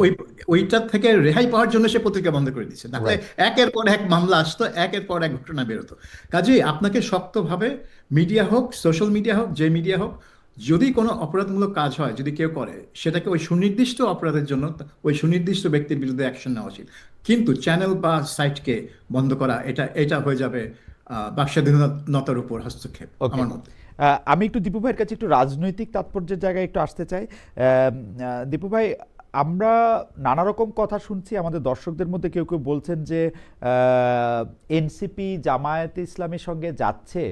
ওইটার থেকে রেহাই পাওয়ার জন্য সে পত্রিকা বন্ধ করে দিচ্ছে। তাহলে একের পর এক মামলা আসতো, একের পর এক ঘটনা বেরোতো। কাজেই আপনাকে শক্তভাবে, মিডিয়া হোক, সোশ্যাল মিডিয়া হোক, যে মিডিয়া হোক, যদি কোনো অপরাধমূলক কাজ হয়, যদি কেউ করে, সেটাকে ওই সুনির্দিষ্ট অপরাধের জন্য ওই সুনির্দিষ্ট ব্যক্তির বিরুদ্ধে অ্যাকশন নেওয়া উচিত। কিন্তু চ্যানেল বা সাইটকে বন্ধ করা, এটা হয়ে যাবে বাক স্বাধীনতার উপর হস্তক্ষেপ আমার মতে। আমি একটু দীপু ভাইয়ের কাছে একটু রাজনৈতিক তাৎপর্যের জায়গায় একটু আসতে চাই। দীপু ভাই, আমরা নানা রকম কথা শুনছি, আমাদের দর্শকদের মধ্যে কেউ কেউ বলছেন যে এনসিপি জামায়াতে ইসলামের সঙ্গে যাচ্ছে,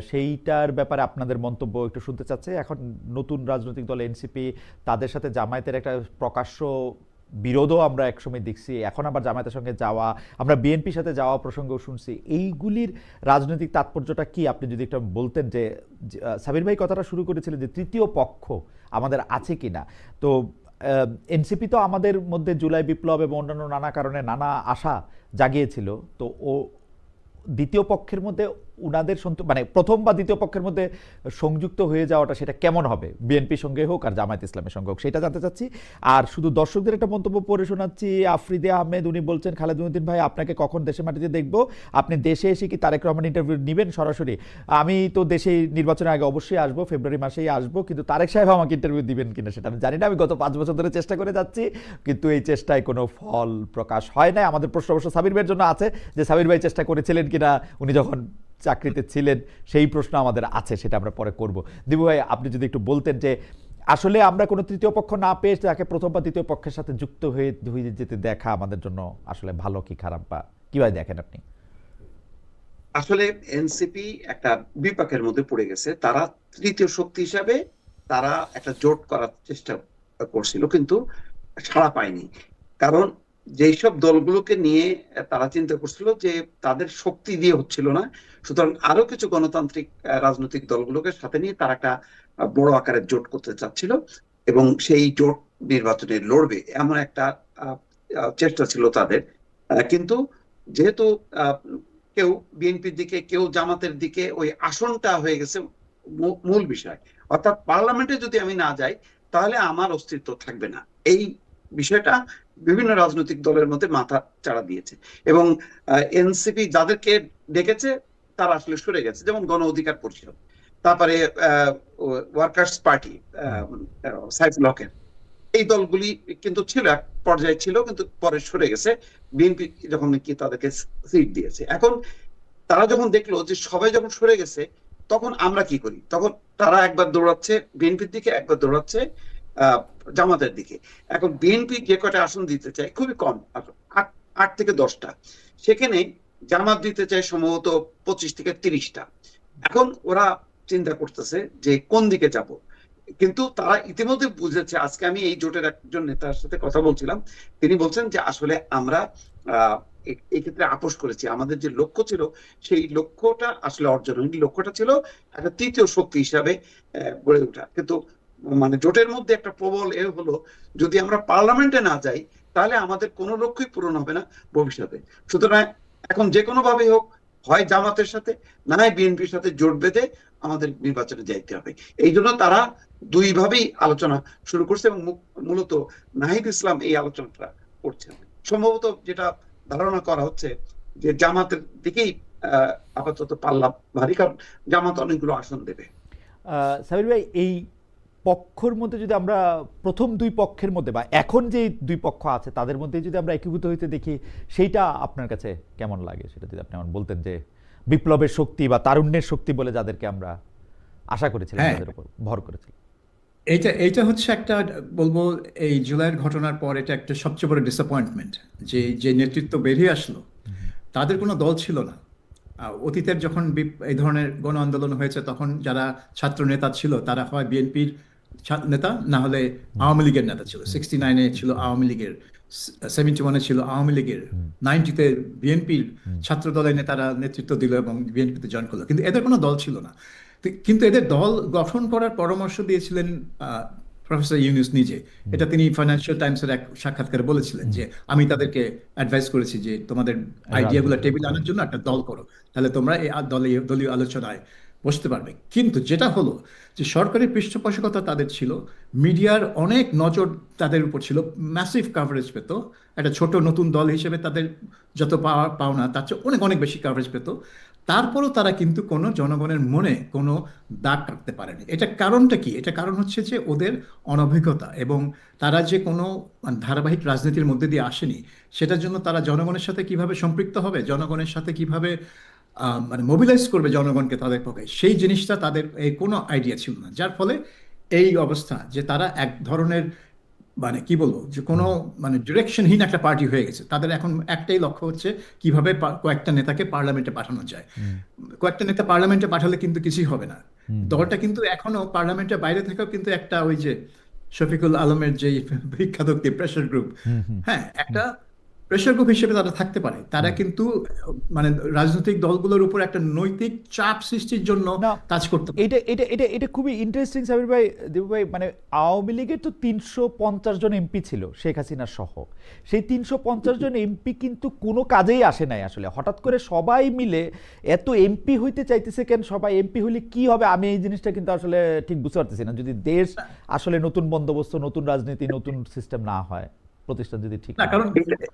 সেইটার ব্যাপারে আপনাদের মন্তব্য একটু শুনতে চাচ্ছে। এখন নতুন রাজনৈতিক দল এনসিপি, তাদের সাথে জামায়াতের একটা প্রকাশ্য বিরোধও আমরা একসময় দেখছি, এখন আবার জামায়াতের সঙ্গে যাওয়া, আমরা বিএনপির সাথে যাওয়া প্রসঙ্গও শুনছি। এইগুলির রাজনৈতিক তাৎপর্যটা কি আপনি যদি একটু বলতেন? যে সাবির ভাই কথাটা শুরু করেছিলেন যে তৃতীয় পক্ষ আমাদের আছে কিনা। তো এনসিপি তো আমাদের মধ্যে জুলাই বিপ্লব এবং অন্যান্য নানা কারণে নানা আশা জাগিয়েছিল। তো ও দ্বিতীয় পক্ষের মধ্যে উনাদের মানে প্রথম বা দ্বিতীয় পক্ষের মধ্যে সংযুক্ত হয়ে যাওয়াটা সেটা কেমন হবে, বিএনপির সঙ্গে হোক আর জামায়াত ইসলামের সঙ্গে হোক, সেটা জানতে চাচ্ছি। আর শুধু দর্শকদের একটা মন্তব্য পড়ে শোনাচ্ছি। আফ্রিদে আহমেদ, উনি বলছেন, খালেদুদ্দিন ভাই আপনাকে কখন দেশে মাটিতে দেখবো, আপনি দেশে এসে কি তারেক রহমান ইন্টারভিউ নেবেন সরাসরি? আমি তো দেশে নির্বাচনের আগে অবশ্যই আসবো, ফেব্রুয়ারি মাসেই আসবো, কিন্তু তারেক সাহেব আমাকে ইন্টারভিউ দিবেন কিনা সেটা আমি জানি না। আমি গত 5 বছর ধরে চেষ্টা করে যাচ্ছি, কিন্তু এই চেষ্টায় কোনো ফল প্রকাশ হয় না। আমাদের প্রশ্ন অবশ্য সাবির ভাইয়ের জন্য আছে, যে সাবির ভাই চেষ্টা করেছিলেন কিনা উনি যখন চাকরিতে ছিলেন, সেই প্রশ্ন আমাদের আছে, সেটা আমরা পরে করব। দিবু ভাই, আপনি যদি একটু বলতেন যে আসলে আমরা কোনো তৃতীয় পক্ষ না পেয়ে তাকে প্রথম বা তৃতীয় পক্ষের সাথে যুক্ত হয়ে যেতে দেখা আমাদের জন্য আসলে ভালো কি খারাপ, বা কিভাবে দেখেন আপনি? আসলে এনসিপি একটা বিপাকের মধ্যে পড়ে গেছে। তারা তৃতীয় শক্তি হিসাবে তারা একটা জোট করার চেষ্টা করছিল, কিন্তু সাড়া পায়নি। কারণ যেই সব দলগুলোকে নিয়ে তারা চিন্তা করছিল যে তাদের শক্তি দিয়ে হচ্ছিল না, সুতরাং আরো কিছু গণতান্ত্রিক রাজনৈতিক দলগুলোকে সাথে নিয়ে তারা একটা বড় আকারের জোট করতে চাচ্ছিল, এবং সেই জোট নির্বাচনে লড়বে এমন একটা চেষ্টা ছিল তাদের। কিন্তু যেহেতু কেউ বিএনপির দিকে, কেউ জামাতের দিকে, ওই আসনটা হয়ে গেছে মূল বিষয়। অর্থাৎ পার্লামেন্টে যদি আমি না যাই তাহলে আমার অস্তিত্ব থাকবে না, এই বিষয়টা বিভিন্ন রাজনৈতিক দলের মধ্যে মাথা চাড়া দিয়েছে। এবং এনসিপি যাদেরকে ডেকেছে তারা আসলে সরে গেছে, যেমন গণ অধিকার পরিষদ, তারপরে ওয়ার্কার্স পার্টি সাইফুল হকের, এই দলগুলি কিন্তু ছিল, এক পর্যায়ে ছিল, কিন্তু পরে সরে গেছে বিএনপি যখন নাকি তাদেরকে সিট দিয়েছে। এখন তারা যখন দেখলো যে সবাই যখন সরে গেছে, তখন আমরা কি করি? তখন তারা একবার দৌড়াচ্ছে বিএনপির দিকে, একবার দৌড়াচ্ছে জামাতের দিকে। এখন বিএনপি যে কয়টা আসন দিতে চায় খুবই কম, 8 থেকে 10টা, সেখানে জামাত দিতে চায় সম্ভবত 25 থেকে 30টা। এখন ওরা চিন্তা করতেছে যে কোন দিকে যাব, কিন্তু তারা ইতিমধ্যে বুঝেছে। আজকে আমি এই জোটের একজন নেতার সাথে কথা বলছিলাম, তিনি বলছেন যে আসলে আমরা এই ক্ষেত্রে আপোষ করেছি, আমাদের যে লক্ষ্য ছিল সেই লক্ষ্যটা আসলে অর্জন হয়নি। লক্ষ্যটা ছিল একটা তৃতীয় শক্তি হিসাবে গড়ে ওঠা। কিন্তু মানে জোটের মধ্যে একটা প্রবল এ হলো, যদি আমরা পার্লামেন্টে না যাই তাহলে আমাদের কোনো লক্ষ্যই পূরণ হবে না ভবিষ্যতে। সুতরাং এখন যে কোনো ভাবে হোক, হয় জামাতের সাথে না হয় বিএনপির সাথে জোট বেঁধে আমাদের নির্বাচনে যাইতে হবে। এই জন্য তারা দুই ভাবেই আলোচনা শুরু করছে, এবং মূলত নাহিদ ইসলাম এই আলোচনাটা করছেন। সম্ভবত যেটা ধারণা করা হচ্ছে যে জামাতের দিকেই আপাতত পাল্লা ভারী, কারণ জামাত অনেকগুলো আসন দেবে। সাবির ভাই, এই পক্ষের মধ্যে যদি আমরা প্রথম 2 পক্ষের মধ্যে বা এখন যে 2 পক্ষ আছে তাদের মধ্যে যদি আমরা একীভূত হইতে দেখি, সেইটা আপনার কাছে কেমন লাগে সেটা যদি আপনি আমার বলতেন। যে বিপ্লবের শক্তি বা তারুণ্যের শক্তি বলে যাদেরকে আমরা আশা করেছিলাম, হ্যাঁ, তাদের উপর ভর করেছিলাম। এইটা হচ্ছে একটা, বলবো, এই জুলাইয়ের ঘটনার পর এটা একটা সবচেয়ে বড় ডিসঅ্যাপয়েন্টমেন্ট, যে যে নেতৃত্ব বেরিয়ে আসলো তাদের কোনো দল ছিল না। অতীতের যখন এই ধরনের গণ আন্দোলন হয়েছে তখন যারা ছাত্র নেতা ছিল তারা হয় বিএনপির নেতা, না হলে আওয়ামী লীগের নেতা ছিল। 69-এ ছিল আওয়ামী লীগের, 71-এ ছিল আওয়ামী লীগের, 90-তে বিএনপির ছাত্র দলের নেতারা নেতৃত্ব দিল এবং বিএনপিতে জয়েন করলো, কিন্তু এদের কোনো দল ছিল না। কিন্তু এদের দল গঠন করার পরামর্শ দিয়েছিলেন প্রফেসর ইউনূস নিজে। এটা তিনি ফাইন্যান্সিয়াল টাইমসের এক সাক্ষাৎকারে বলেছিলেন যে আমি তাদেরকে অ্যাডভাইস করেছি যে তোমাদের আইডিয়াগুলো টেবিলে আনার জন্য একটা দল করো, তাহলে তোমরা এই দলীয় আলোচনায় বসতে পারবে। কিন্তু যেটা হলো যে সরকারি পৃষ্ঠপোষকতা তাদের ছিল, মিডিয়ার অনেক নজর তাদের উপর ছিল, ম্যাসিভ কাভারেজ পেত। একটা ছোট নতুন দল হিসেবে তাদের যত পাওনা তার চেয়ে অনেক অনেক বেশি কাভারেজ পেত। তারপরও তারা কিন্তু কোনো জনগণের মনে কোনো দাগ কাটতে পারেনি। এটা কারণটা কি? এটা কারণ হচ্ছে যে ওদের অনভিজ্ঞতা, এবং তারা যে কোনো ধারাবাহিক রাজনীতির মধ্যে দিয়ে আসেনি। সেটার জন্য তারা জনগণের সাথে কিভাবে সম্পৃক্ত হবে, জনগণের সাথে কিভাবে মানে মোবিলাইজ করবে জনগণকে তাদের পক্ষে, সেই জিনিসটা তাদের এই কোনো আইডিয়া ছিল না, যার ফলে এই অবস্থা যে তারা এক ধরনের মানে কি বলবো যে কোনো মানে ডিরেকশনহীন একটা পার্টি হয়ে গেছে। তাদের এখন একটাই লক্ষ্য হচ্ছে কিভাবে কয়েকটা নেতাকে পার্লামেন্টে পাঠানো যায়। কয়েকটা নেতা পার্লামেন্টে পাঠালে কিন্তু কিছুই হবে না। দলটা কিন্তু এখনো পার্লামেন্টের বাইরে থেকেও কিন্তু একটা ওই যে শফিকুল আলমের যে বিখ্যাত প্রেশার গ্রুপ, হ্যাঁ একটা প্রেশার গ্রুপ হিসেবে তারা থাকতে পারে। তারা কিন্তু মানে রাজনৈতিক দলগুলোর উপর একটা নৈতিক চাপ সৃষ্টির জন্য না, কাজ করতে পারে। এটা এটা এটা এটা খুবই ইন্টারেস্টিং সাবির ভাই, দেবু ভাই। মানে আওয়ামী লীগের তো 350 জন এমপি ছিল শেখ হাসিনা সহ। সেই 350 জন এমপি কিন্তু কোনো কাজেই আসে নাই আসলে। হঠাৎ করে সবাই মিলে এত এমপি হইতে চাইতেছে কেন? সবাই এমপি হইলে কি হবে? আমি এই জিনিসটা কিন্তু আসলে ঠিক বুঝতে পারতেছি না। যদি দেশ আসলে নতুন বন্দোবস্ত, নতুন রাজনীতি, নতুন সিস্টেম না হয়, প্রতিষ্ঠান যদি ঠিক না, না কারণ হয়।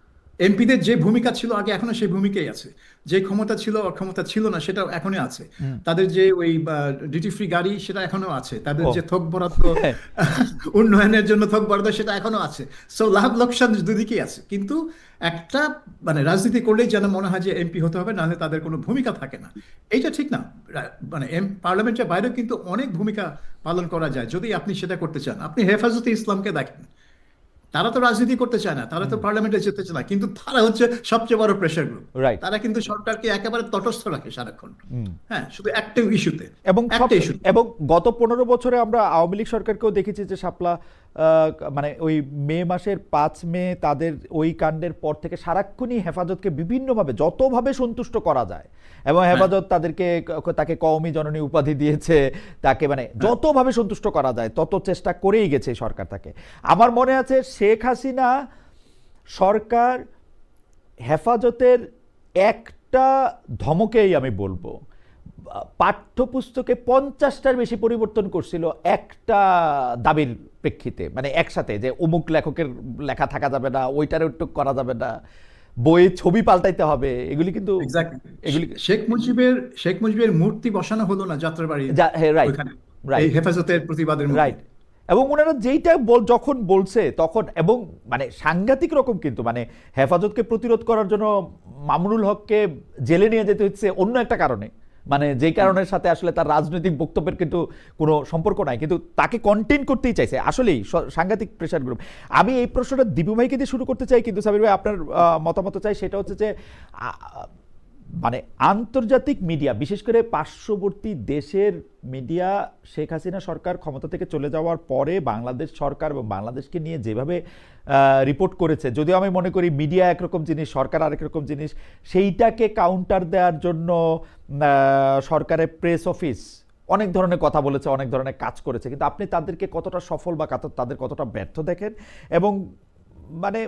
এমপিদের যে ভূমিকা ছিল আগে এখনো সেই ভূমিকাই আছে। যে ক্ষমতা ছিল অক্ষমতা ছিল না সেটা এখনো আছে। তাদের যে ওই ডিউটি ফ্রি গাড়ি সেটা এখনো আছে। তাদের ও যে থোক বরাদ্দ উন্নয়নের জন্য থোক বরাদ্দ সেটা এখনো আছে। সো লাভ লোকসান দুদিকেই আছে। কিন্তু একটা মানে রাজনীতি করলেই যেন মনে হয় যে এমপি হতে হবে, নাহলে তাদের কোনো ভূমিকা থাকে না। এইটা ঠিক না। মানে পার্লামেন্টের বাইরেও কিন্তু অনেক ভূমিকা পালন করা যায় যদি আপনি সেটা করতে চান। আপনি হেফাজতে ইসলামকে দেখেন, তারা তো রাজনীতি করতে চায় না, তারা তো পার্লামেন্টে যেতে চায় না, কিন্তু তারা হচ্ছে সবচেয়ে বড় প্রেশার গ্রুপ। রাইট। তারা কিন্তু সরকারকে একেবারে তটস্থ রাখে সারাক্ষণ, হ্যাঁ, শুধু একটা ইস্যুতে, এবং একটা ইস্যু। এবং গত 15 বছরে আমরা আওয়ামী লীগ সরকারকেও দেখেছি যে শাপলা মানে ওই মে মাসের 5 মে তাদের ওই কাণ্ডের পর থেকে সারাক্ষণই হেফাজতকে বিভিন্নভাবে যতভাবে সন্তুষ্ট করা যায়, এবং হেফাজত তাকে কওমি জননী উপাধি দিয়েছে, তাকে মানে যতভাবে সন্তুষ্ট করা যায় তত চেষ্টা করেই গেছে সরকার তাকে। আমার মনে আছে শেখ হাসিনা সরকার হেফাজতের একটা ধমকেই আমি বলবো পাঠ্যপুস্তকে 50টার বেশি পরিবর্তন করছিল একটা দাবির প্রেক্ষিতে। মানে একসাথে যে অমুক লেখকের লেখা থাকা যাবে না, ওইটার একটু করা যাবে না, বইয়ের ছবি পাল্টাইতে হবে, এগুলি কিন্তু এগুলি শেখ মুজিবের মূর্তি বসানো হলো না যাত্রাবাড়ি রাইট ওইখানে, এই রাইট হেফাজতের প্রতিবাদের মধ্যে। রাইট। এবং ওনারা যেইটা যখন বলছে তখন, এবং মানে সাংঘাতিক রকম কিন্তু মানে হেফাজতকে প্রতিরোধ করার জন্য মামুনুল হককে জেলে নিয়ে যেতে হচ্ছে অন্য একটা কারণে, মানে যেই কারণের সাথে আসলে তার রাজনৈতিক বক্তব্যের কিন্তু কোনো সম্পর্ক নাই, কিন্তু তাকে কন্টেইন করতেই চাইছে। আসলেই সাংঘাতিক প্রেশার গ্রুপ। আমি এই প্রশ্নটা দীপু ভাইকে দিয়ে শুরু করতে চাই, কিন্তু সাবির ভাই আপনার মতামত চাই। সেটা হচ্ছে যে মানে আন্তর্জাতিক মিডিয়া, বিশেষ করে পার্শ্ববর্তী দেশের মিডিয়া শেখ হাসিনা সরকার ক্ষমতা থেকে চলে যাওয়ার পরে বাংলাদেশ সরকার এবং বাংলাদেশকে নিয়ে যেভাবে রিপোর্ট করেছে, যদিও আমি মনে করি মিডিয়া একরকম জিনিস, সরকার আরেক রকম জিনিস, সেইটাকে কাউন্টার দেওয়ার জন্য সরকারের প্রেস অফিস অনেক ধরনের কথা বলেছে, অনেক ধরনের কাজ করেছে, কিন্তু আপনি তাদেরকে কতটা সফল বা তাদের কতটা ব্যর্থ দেখেন? এবং মানে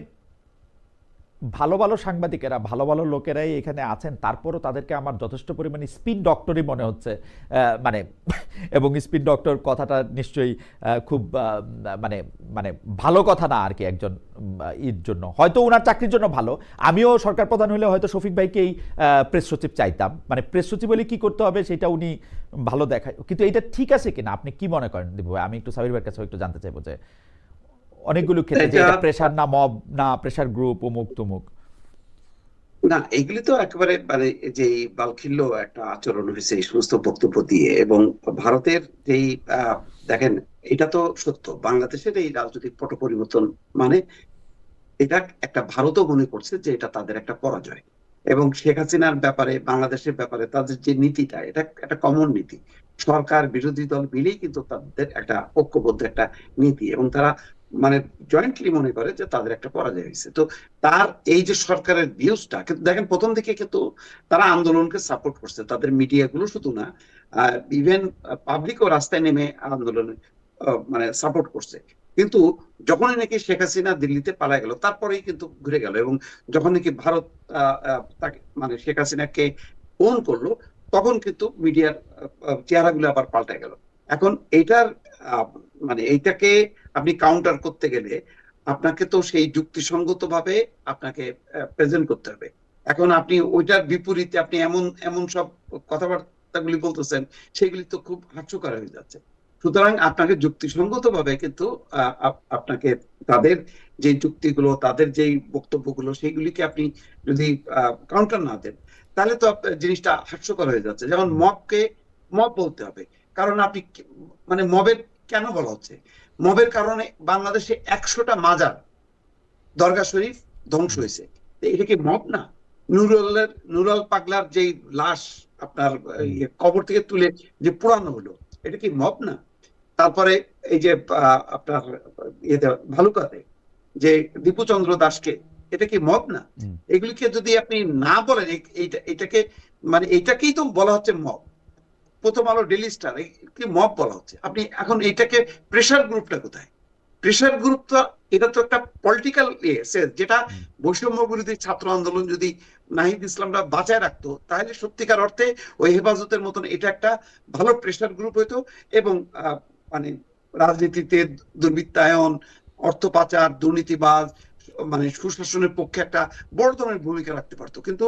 ভালো ভালো সাংবাদিকেরা, ভালো ভালো লোকেরাই এখানে আছেন, তারপরও তাদেরকে আমার যথেষ্ট পরিমাণে স্পিন ডক্টরই মনে হচ্ছে। মানে এবং স্পিন ডক্টর কথাটা নিশ্চয়ই খুব মানে মানে ভালো কথা না আর কি একজন ইর জন্য। হয়তো ওনার চাকরির জন্য ভালো, আমিও সরকার প্রধান হলে হয়তো শফিক ভাইকেই প্রেস সচিব চাইতাম। মানে প্রেস সচিব বলে কি করতে হবে সেটা উনি ভালো দেখায়, কিন্তু এটা ঠিক আছে কিনা আপনি কি মনে করেন দীপু ভাই? আমি একটু সাবির ভাইয়ের কাছে একটু জানতে চাইবো যে অনেকগুলো ক্ষেত্রে যে এটা প্রেশার না মব না প্রেশার গ্রুপ অমুক তমুক। না, এগুলি তো একেবারে মানে যে বালখিল্য একটা আচরণ হয়েছে এই সমস্ত বক্তব্য দিয়ে। এবং ভারতের যেই দেখেন, এটা তো সত্য, বাংলাদেশের এই রাজনৈতিক পট পরিবর্তন মানে এটা একটা ভারতও মনে করছে যে এটা তাদের একটা পরাজয়। এবং শেখ হাসিনার ব্যাপারে, বাংলাদেশের ব্যাপারে তাদের যে নীতিটা, এটা একটা কমন নীতি। সরকার বিরোধী দল মিলেই কিন্তু তাদের একটা ঐক্যবদ্ধ একটা নীতি, এবং তারা মানে জয়েন্টলি মনে করে যে তাদের একটা পরাজয় হয়েছে। তো তার এই যে সরকারের ভিউজটা, কিন্তু দেখেন প্রথম দিকে কিন্তু তারা আন্দোলনকে সাপোর্ট করছে, তাদের মিডিয়াগুলো শুধু না, ইভেন পাবলিকও রাস্তায় নেমে আন্দোলনে মানে সাপোর্ট করছে। কিন্তু যখনই নাকি শেখ হাসিনা দিল্লিতে পালায় গেল, তারপরেই কিন্তু ঘুরে গেল। এবং যখন নাকি ভারত তাকে মানে শেখ হাসিনাকে ফোন করলো, তখন কিন্তু মিডিয়ার চেহারাগুলো আবার পাল্টে গেল। এখন এইটার মানে এইটাকে আপনি কাউন্টার করতে গেলে আপনাকে তো সেই যুক্তিসঙ্গত ভাবে আপনাকে প্রেজেন্ট করতে হবে। এখন আপনি ওইটার বিপরীতে আপনি এমন এমন সব কথাবার্তাগুলি বলতেছেন, সেগুলি তো খুব হাস্যকর হয়ে যাচ্ছে। সুতরাং আপনাকে যুক্তিসঙ্গত ভাবে কিন্তু আপনাকে তাদের যে যুক্তিগুলো, তাদের যে বক্তব্যগুলো, সেইগুলিকে আপনি যদি কাউন্টার না দেন, তাহলে তো জিনিসটা হাস্যকর হয়ে যাচ্ছে। যেমন মবকে মব বলতে হবে, কারণ আপনি মানে মবের কেন বলা হচ্ছে? মবের কারণে বাংলাদেশে 100টা মাজার, দরগা শরীফ ধ্বংস হয়েছে। এটা কি মব না? নুরাল পাগলার যে লাশ আপনার কবর থেকে তুলে যে পোড়ানো হলো, এটা কি মব না? তারপরে এই যে আপনার ইয়েতে ভালুকাতে যে দীপুচন্দ্র দাসকে, এটা কি মব না? এগুলিকে যদি আপনি না বলেন, এটাকে মানে এটাকেই তো বলা হচ্ছে মব। প্রথম আলো, ডেইলি স্টার কি মব বলা হচ্ছে? আপনি এখন এটাকে প্রেশার গ্রুপটা কোথায়? প্রেশার গ্রুপটা এটা তো একটা পলিটিক্যাল যেটা বৈষম্য বিরোধী ছাত্র আন্দোলন যদি নাহিদ ইসলামরা বাঁচায় রাখতো, তাহলে সত্যিকার অর্থে ওই হেফাজতের মতন এটা একটা ভালো প্রেশার গ্রুপ হইতো এবং মানে রাজনীতিতে দুর্বৃত্তায়ন, অর্থ পাচার, দুর্নীতিবাজ, মানে সুশাসনের পক্ষে একটা বড় ধরনের ভূমিকা রাখতে পারতো। কিন্তু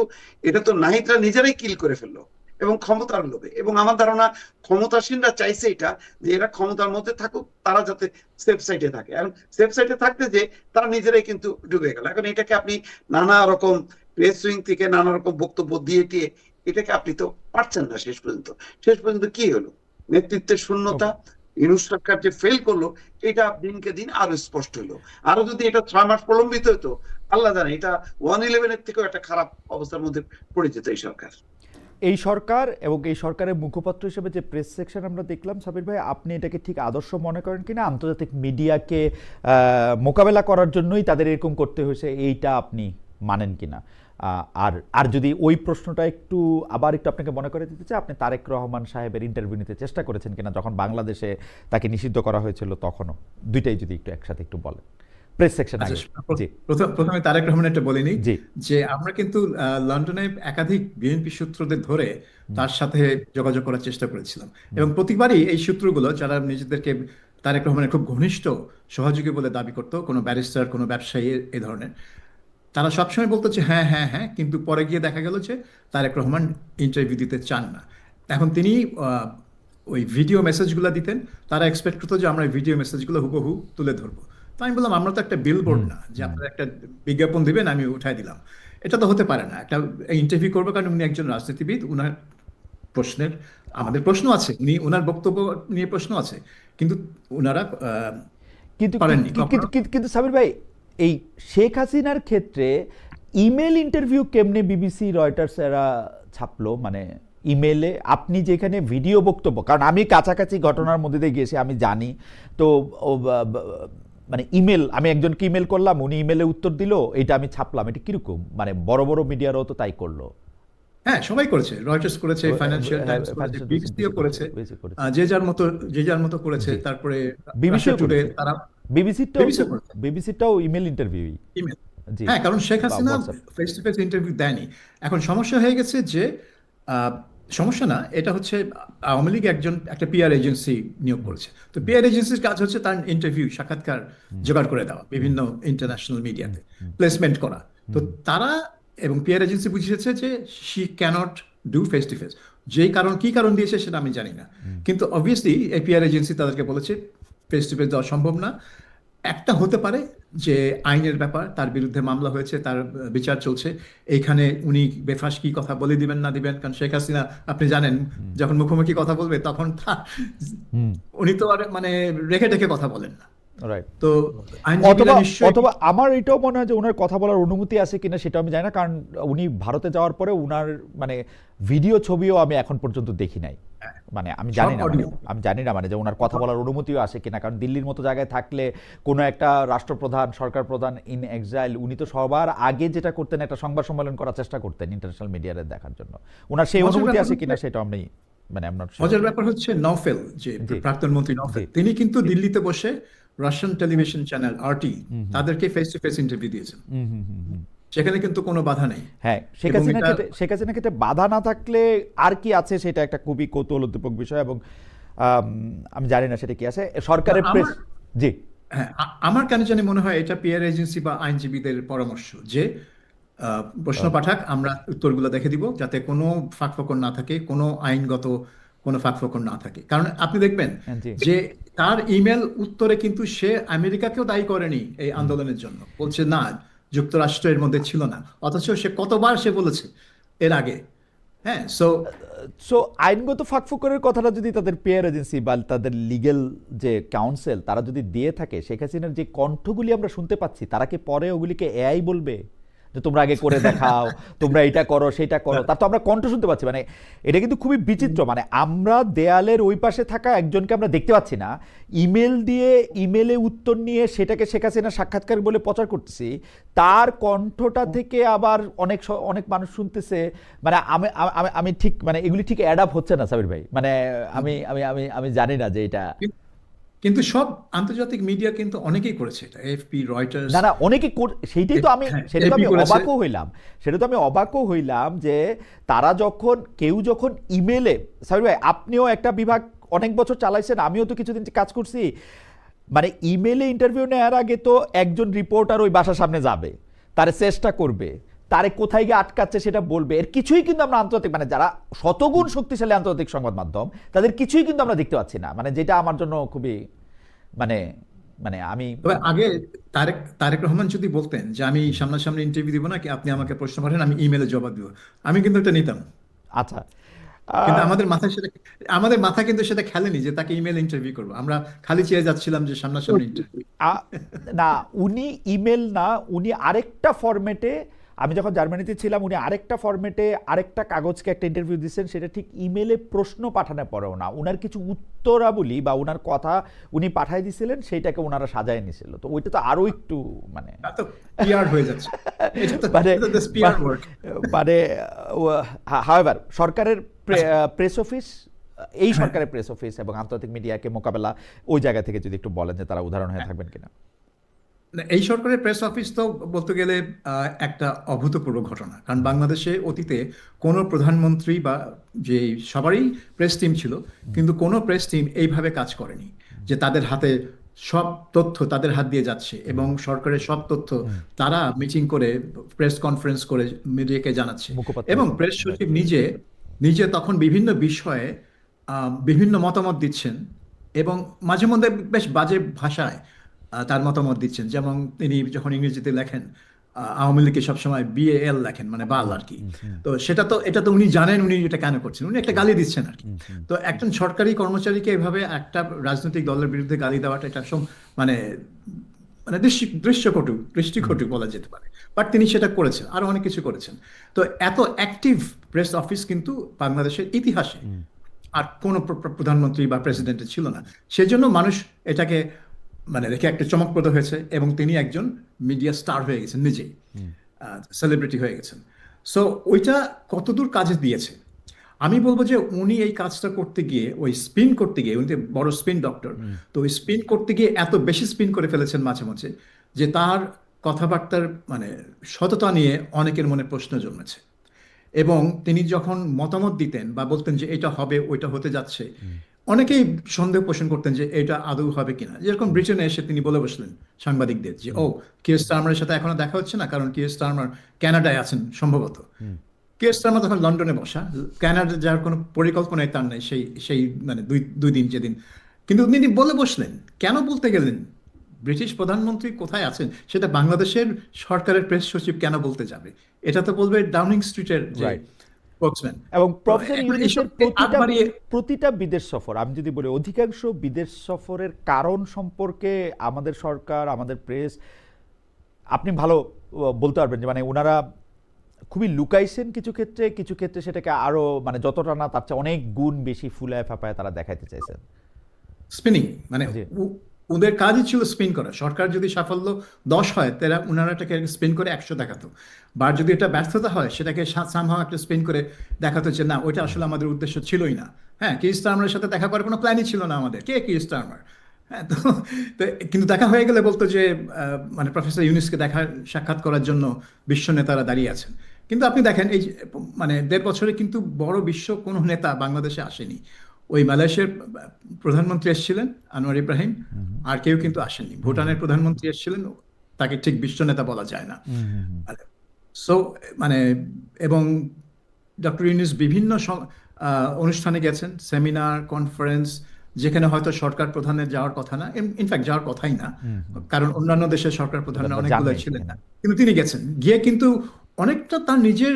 এটা তো নাহিদরা নিজেরাই কিল করে ফেললো এবং ক্ষমতার লোভে। এবং আমার ধারণা ক্ষমতাসীনরা চাইছে এটা, যে এরা ক্ষমতার মধ্যে থাকুক, তারা যাতে সেফ সাইডে থাকে। এবং সেফ সাইডে থাকতে যে তারা নিজেরাই কিন্তু ডুবে গেল। এখন এটাকে আপনি নানা রকম প্রেস উইং থেকে নানা রকম বক্তব্য দিয়ে টিয়ে এটাকে আপনি তো পারছেন না। শেষ পর্যন্ত কি হলো? নেতৃত্বের শূন্যতা, ইউনূস সরকার যে ফেল করলো, এটা দিনকে দিন আরো স্পষ্ট হলো। আরো যদি এটা 6 মাস প্রলম্বিত হতো, আল্লাহ জানে এটা 111 এর থেকেও একটা খারাপ অবস্থার মধ্যে পড়ে যেত এই সরকার। এই সরকার এবং এই সরকারের মুখপাত্র হিসেবে যে প্রেস সেকশন আমরা দেখলাম, সাবির ভাই, আপনি এটাকে ঠিক আদর্শ মনে করেন কিনা? আন্তর্জাতিক মিডিয়াকে মোকাবেলা করার জন্যই তাদের এরকম করতে হয়েছে, এইটা আপনি মানেন কিনা? আর যদি ওই প্রশ্নটা একটু আপনাকে মনে করে দিতে চাই, আপনি তারেক রহমান সাহেবের ইন্টারভিউ নিতে চেষ্টা করেছেন কিনা যখন বাংলাদেশে তাকে নিষিদ্ধ করা হয়েছিল তখনও? দুইটাই যদি একটু একসাথে একটু বলেন প্রেস সেকশন। প্রথমে তারেক রহমান একটা বলিনি যে আমরা কিন্তু লন্ডনে একাধিক বিএনপি সূত্রদের ধরে তার সাথে যোগাযোগ করার চেষ্টা করেছিলাম, এবং প্রতিবারই এই সূত্রগুলো, যারা নিজেদেরকে তারেক রহমানের খুব ঘনিষ্ঠ সহযোগী বলে দাবি করতো, কোনো ব্যারিস্টার, কোনো ব্যবসায়ী, এই ধরনের, তারা সবসময় বলতো যে হ্যাঁ হ্যাঁ হ্যাঁ, কিন্তু পরে গিয়ে দেখা গেল যে তারেক রহমান ইন্টারভিউ দিতে চান না। এখন তিনি ওই ভিডিও মেসেজগুলো দিতেন, তারা এক্সপেক্ট করতো যে আমরা ভিডিও মেসেজগুলো হুবহু তুলে ধরবো। তো আমি বললাম, আমরা তো একটা বিলবোর্ড না যে আপনারা একটা বিজ্ঞাপন দিবেন আমি উঠাই দিলাম, এটা তো হতে পারে না। একটা ইন্টারভিউ করবো, কারণ উনি একজন রাজনীতিবিদ, উনার প্রশ্নের আমাদের প্রশ্ন আছে, উনি ওনার বক্তব্য নিয়ে প্রশ্ন আছে, কিন্তু ওনারা কিন্তু সাবির ভাই, এই শেখ হাসিনার ক্ষেত্রে ইমেল ইন্টারভিউ কেমনে বিবিসি, রয়টার্স এরা ছাপলো? মানে ইমেলে আপনি যেখানে ভিডিও বক্তব্য, কারণ আমি কাছাকাছি ঘটনার মধ্যে দিয়ে গিয়েছি, আমি জানি তো, মানে ইমেল, আমি একজনকে ইমেল করলাম, উনি ইমেলে উত্তর দিল, এটা আমি ছাপলাম, এটা কিরকম? মানে বড় বড় মিডিয়ারও তো তাই করলো। হ্যাঁ, সবাই করেছে, রয়টার্স করেছে, ফাইন্যান্সিয়াল টাইমস করেছে, বিবিসিও করেছে, যে যার মতো করেছে। তারপরে বিবিসিটাও ইমেল ইন্টারভিউ। হ্যাঁ, কারণ Sheikh Hasina face to face interview দেয়নি। এখন সমস্যা হয়ে গেছে যে, সমস্যা না, এটা হচ্ছে আওয়ামী লীগ একটা পিআর এজেন্সি নিয়োগ করেছে। তো পিআর এজেন্সির কাজ হচ্ছে তার ইন্টারভিউ, সাক্ষাৎকার জোগাড় করে দেওয়া, বিভিন্ন ইন্টারন্যাশনাল মিডিয়াতে প্লেসমেন্ট করা। তো তারা এবং পিআর এজেন্সি বুঝিয়েছে যে she can't do face to face. কি কারণ দিয়েছে সেটা আমি জানি না, কিন্তু অবভিয়াসলি এই পিআর এজেন্সি তাদেরকে বলেছে ফেস টু ফেস দেওয়া সম্ভব না। একটা হতে পারে যে আইনের ব্যাপার, তার বিরুদ্ধে মামলা হয়েছে, তার বিচার চলছে, এইখানে উনি বেফাস কি কথা বলে দিবেন না দিবেন। কারণ শেখ হাসিনা, আপনি জানেন, যখন মুখোমুখি কথা বলবে তখন উনি তো আর মানে রেখে রেখে কথা বলেন না। তো অথবা আমার এটাও মনে হয় যে ওনার কথা বলার অনুমতি আছে কিনা সেটা আমি জানি না, কারণ উনি ভারতে যাওয়ার পরে উনার মানে ভিডিও ছবিও আমি এখন পর্যন্ত দেখি নাই। মানে আমি জানি না মানে যে ওনার কথা বলার অনুমতিও আসে কিনা, কারণ দিল্লির মতো জায়গায় থাকলে কোনো একটা রাষ্ট্রপ্রধান, সরকার প্রধান ইন এক্সাইল, উনি তো সবার আগে যেটা করতেন, একটা সংবাদ সম্মেলন করার চেষ্টা করতেন ইন্টারন্যাশনাল মিডিয়ারে দেখার জন্য। ওনার সেই অনুমতি আছে কিনা সেটা আমি মানে মজার ব্যাপার হচ্ছে নওফেল, যে প্রাক্তন মন্ত্রী নওফেল, তিনি কিন্তু দিল্লিতে বসে রাশিয়ান টেলিভিশন চ্যানেল আরটি তাদেরকে ফেস টু ফেস ইন্টারভিউ দিয়েছেন, সেখানে কিন্তু কোনো বাধা নেই। হ্যাঁ, শেখ হাসিনা ক্ষেত্রে বাধা না থাকলে আর কি আছে, সেটা একটা খুবই কৌতূহলোদ্দীপক বিষয়, এবং আমি জানি না সেটা কি আছে সরকারের প্রেস। জি হ্যাঁ, আমার কেন জানি মনে হয় এটা পিআর এজেন্সি বা আইনজীবীদের পরামর্শ যে প্রশ্ন পাঠাক, আমরা উত্তরগুলো দেখে দিব, যাতে কোনো ফাঁকফোকর না থাকে, কোনো আইনগত কোনো ফাঁকফোকর না থাকে। কারণ আপনি দেখবেন যে তার ইমেল উত্তরে কিন্তু সে আমেরিকাকেও দায়ী করেনি এই আন্দোলনের জন্য, বলছে না যুক্তরাষ্ট্রের মধ্যে ছিল না, অথচ সে কতবার সে বলেছে এর আগে হ্যাঁ, সো সো আইনগত ফাঁকফোকরের কথাটা যদি তাদের পেয়ার এজেন্সি বা তাদের লিগ্যাল যে কাউন্সিল তারা যদি দিয়ে থাকে, শেখ হাসিনার যে কণ্ঠগুলি আমরা শুনতে পাচ্ছি, তারা কি পরে ওগুলিকে এআই বলবে যে তোমরা আগে করে দেখাও, তোমরা এটা করো সেটা করো? তার তো আমরা কণ্ঠ শুনতে পাচ্ছি। মানে এটা কিন্তু খুবই বিচিত্র। মানে আমরা দেয়ালের ওই পাশে থাকা একজনকে আমরা দেখতে পাচ্ছি না, ইমেল দিয়ে ইমেলে উত্তর নিয়ে সেটাকে শেখ হাসিনা সাক্ষাৎকার বলে প্রচার করতেছি, তার কণ্ঠটা থেকে আবার অনেক মানুষ শুনতেছে। মানে আমি আমি আমি ঠিক মানে এগুলি ঠিক অ্যাড আপ হচ্ছে না সাবির ভাই। মানে আমি আমি আমি আমি জানি না যে এটা কিন্তু সব আন্তর্জাতিক মিডিয়া কিন্তু অনেকেই করেছে এটা, এএফপি, রয়টার্স। না সেইটাই তো আমি হ্যাঁ, সেটা তো AP আমি করেছে। অবাকও হইলাম যে তারা কেউ যখন ইমেলে, সাবির ভাই আপনিও একটা বিভাগ অনেক বছর চালাইছেন, আমিও তো কিছুদিন কাজ করছি, মানে ইমেলে ইন্টারভিউ নেওয়ার আগে তো একজন রিপোর্টার ওই বাসার সামনে যাবে, তারে চেষ্টা করবে, তারে কোথায় গিয়ে আটকাচ্ছে সেটা বলবে। এর কিছুই কিন্তু আমরা আন্তর্জাতিক, মানে যারা শতগুণ শক্তিশালী আন্তর্জাতিক সংবাদ মাধ্যম, তাদের কিছুই কিন্তু আমরা দেখতে পাচ্ছি না। মানে যেটা আমার জন্য খুবই মানে মানে আমি তবে আগে তারেক রহমান যদি বলতেন যে আমি সামনাসামনি ইন্টারভিউ দিব না, কি আপনি আমাকে প্রশ্ন করেন, আমি ইমেলে জবাব দিব, আমি কিন্তু এটা নিতাম। আচ্ছা কিন্তু আমাদের মাথায় কিন্তু সেটা খেলেনি যে তাকে ইমেল ইন্টারভিউ করবো। আমরা খালি চেয়ে যাচ্ছিলাম যে সামনাসামনি ইন্টারভিউ। না, উনি ইমেল না, উনি আরেকটা ফরম্যাটে, আমি যখন জার্মানিতে ছিলাম উনি আরেকটা ফরম্যাটে আরেকটা কাগজকে একটা ইন্টারভিউ দিচ্ছেন, সেটা ঠিক ইমেলে প্রশ্ন পাঠানোর পরেও না, ওনার কিছু উত্তরাবলী বা ওনার কথা উনি পাঠাই দিছিলেন, সেইটাকে ওনারা সাজায় নিছিল। তো ওইটা তো আরো একটু মানে পিআর হয়ে যাচ্ছে। এটা তো মানে পিআর ওয়ার্ক। মানে হাওয়েভার সরকারের প্রেস অফিস, এই সরকারের প্রেস অফিস এবং আন্তর্জাতিক মিডিয়াকে মোকাবেলা ওই জায়গা থেকে যদি একটু বলেন যে তারা উদাহরণ হয়ে থাকবেন কিনা। এই সরকারের প্রেস অফিস তো বলতে গেলে একটা অভূতপূর্ব ঘটনা, কারণ বাংলাদেশে অতীতে কোনো প্রধানমন্ত্রী বা যে সবারই প্রেস টিম ছিল, কিন্তু কোনো প্রেস টিম এইভাবে কাজ করেনি যে তাদের হাতে সব তথ্য তাদের হাত দিয়ে যাচ্ছে এবং সরকারের সব তথ্য তারা মিটিং করে প্রেস কনফারেন্স করে মিডিয়াকে জানাচ্ছে। এবং প্রেস সচিব নিজে নিজে তখন বিভিন্ন বিষয়ে বিভিন্ন মতামত দিচ্ছেন এবং মাঝে মধ্যে বেশ বাজে ভাষায় তার মতামত দিচ্ছেন। যেমন তিনি যখন ইংরেজিতে লেখেন আওয়ামী লীগকে সবসময় BAL লেখেন, মানে বাল আর কি। তো এটা তো উনি জানেন উনি এটা কেন করছেন, উনি একটা গালি দিচ্ছেন আর কি। তো একজন সরকারি কর্মচারীকে এভাবে একটা রাজনৈতিক দলের বিরুদ্ধে গালি দেওয়াটা এটা মানে মানে দৃষ্টিকটু বলা যেতে পারে। বাট তিনি সেটা করেছেন, আরো অনেক কিছু করেছেন। তো এত অ্যাক্টিভ প্রেস অফিস কিন্তু বাংলাদেশের ইতিহাসে আর কোনো প্রধানমন্ত্রী বা প্রেসিডেন্টের ছিল না। সেজন্য মানুষ এটাকে মানে দেখে একটা চমকপ্রদ হয়েছে এবং তিনি একজন মিডিয়া স্টার হয়ে গেছেন, নিজেই সেলিব্রিটি হয়ে গেছেন। সো ওইটা কতদূর কাজে দিয়েছে আমি বলবো যে উনি এই কাজটা করতে গিয়ে, ওই স্পিন করতে গিয়ে, উনি বড় স্পিন ডক্টর, তো ওই স্পিন করতে গিয়ে এত বেশি স্পিন করে ফেলেছেন মাঝে মাঝে যে তার কথাবার্তার মানে সততা নিয়ে অনেকের মনে প্রশ্ন জন্মেছে। এবং তিনি যখন মতামত দিতেন বা বলতেন যে এটা হবে, ওইটা হতে যাচ্ছে, অনেকেই সন্দেহ পোষণ করতেন যে এটা আদৌ হবে কিনা। যেরকম ব্রিটেনে এসে তিনি বলে বসলেন সাংবাদিকদের যে কিয়ার স্টারমারের সাথে এখনো দেখা হচ্ছে না, কারণ কিয়ার স্টারমার কানাডায় আছেন সম্ভবত। কিয়ার স্টারমার তখন লন্ডনে বসা, কানাডা যাওয়ার কোনো পরিকল্পনাই তার নেই সেই মানে দুই দিন যেদিন। কিন্তু তিনি বলে বসলেন, কেন বলতে গেলেন? ব্রিটিশ প্রধানমন্ত্রী কোথায় আছেন সেটা বাংলাদেশের সরকারের প্রেস সচিব কেন বলতে যাবে? এটা তো বলবে ডাউনিং স্ট্রিটের যে স্পোকসম্যান। এবং প্রফেসর ইউনূসের প্রতিটা বিদেশ সফর, আমি যদি বলি অধিকাংশ বিদেশ সফরের কারণ সম্পর্কে আমাদের সরকার, আমাদের প্রেস, আপনি ভালো বলতে পারবেন যে মানে ওনারা খুবই লুকাইছেন কিছু ক্ষেত্রে সেটাকে আরো মানে যতটা না তার চেয়ে অনেক গুণ বেশি ফুলায় ফাঁপায় তারা দেখাইতে চাইছেন। স্পিনিং মানে ওদের কাজই ছিল স্পিন করা। সরকার যদি সাফল্য 10 হয় তারা ওনারা এটাকে স্পিন করে 100 দেখাতো, বা যদি এটা ব্যর্থতা হয় সেটাকে সামহাও একটা স্পিন করে দেখাতো যে না ওইটা আসলে আমাদের উদ্দেশ্য ছিলই না। হ্যাঁ, কিয়ার স্টারমারের সাথে দেখা করার কোনো প্ল্যানই ছিল না আমাদের। কে কিয়ার স্টারমার? হ্যাঁ, তো কিন্তু দেখা হয়ে গেলে বলতো যে মানে প্রফেসর ইউনূসকে সাক্ষাৎ করার জন্য বিশ্ব নেতারা দাঁড়িয়ে আছেন। কিন্তু আপনি দেখেন এই মানে 1.5 বছরে কিন্তু বড় বিশ্ব কোনো নেতা বাংলাদেশে আসেনি। ওই মালয়েশিয়ার প্রধানমন্ত্রী এসেছিলেন আনোয়ার ইব্রাহিম, আর কেউ কিন্তু আসেননি। ভুটানের প্রধানমন্ত্রী এসেছিলেন, তাকে ঠিক বিশ্ব নেতা বলা যায় না। সো মানে এবং ডক্টর ইউনূস বিভিন্ন অনুষ্ঠানে গেছেন, সেমিনার, কনফারেন্স, যেখানে হয়তো সরকার প্রধানের যাওয়ার কথা না, ইনফ্যাক্ট যাওয়ার কথাই না, কারণ অন্যান্য দেশের সরকার প্রধানরা অনেকগুলো ছিলেন না, কিন্তু তিনি গেছেন। গিয়ে কিন্তু অনেকটা তার নিজের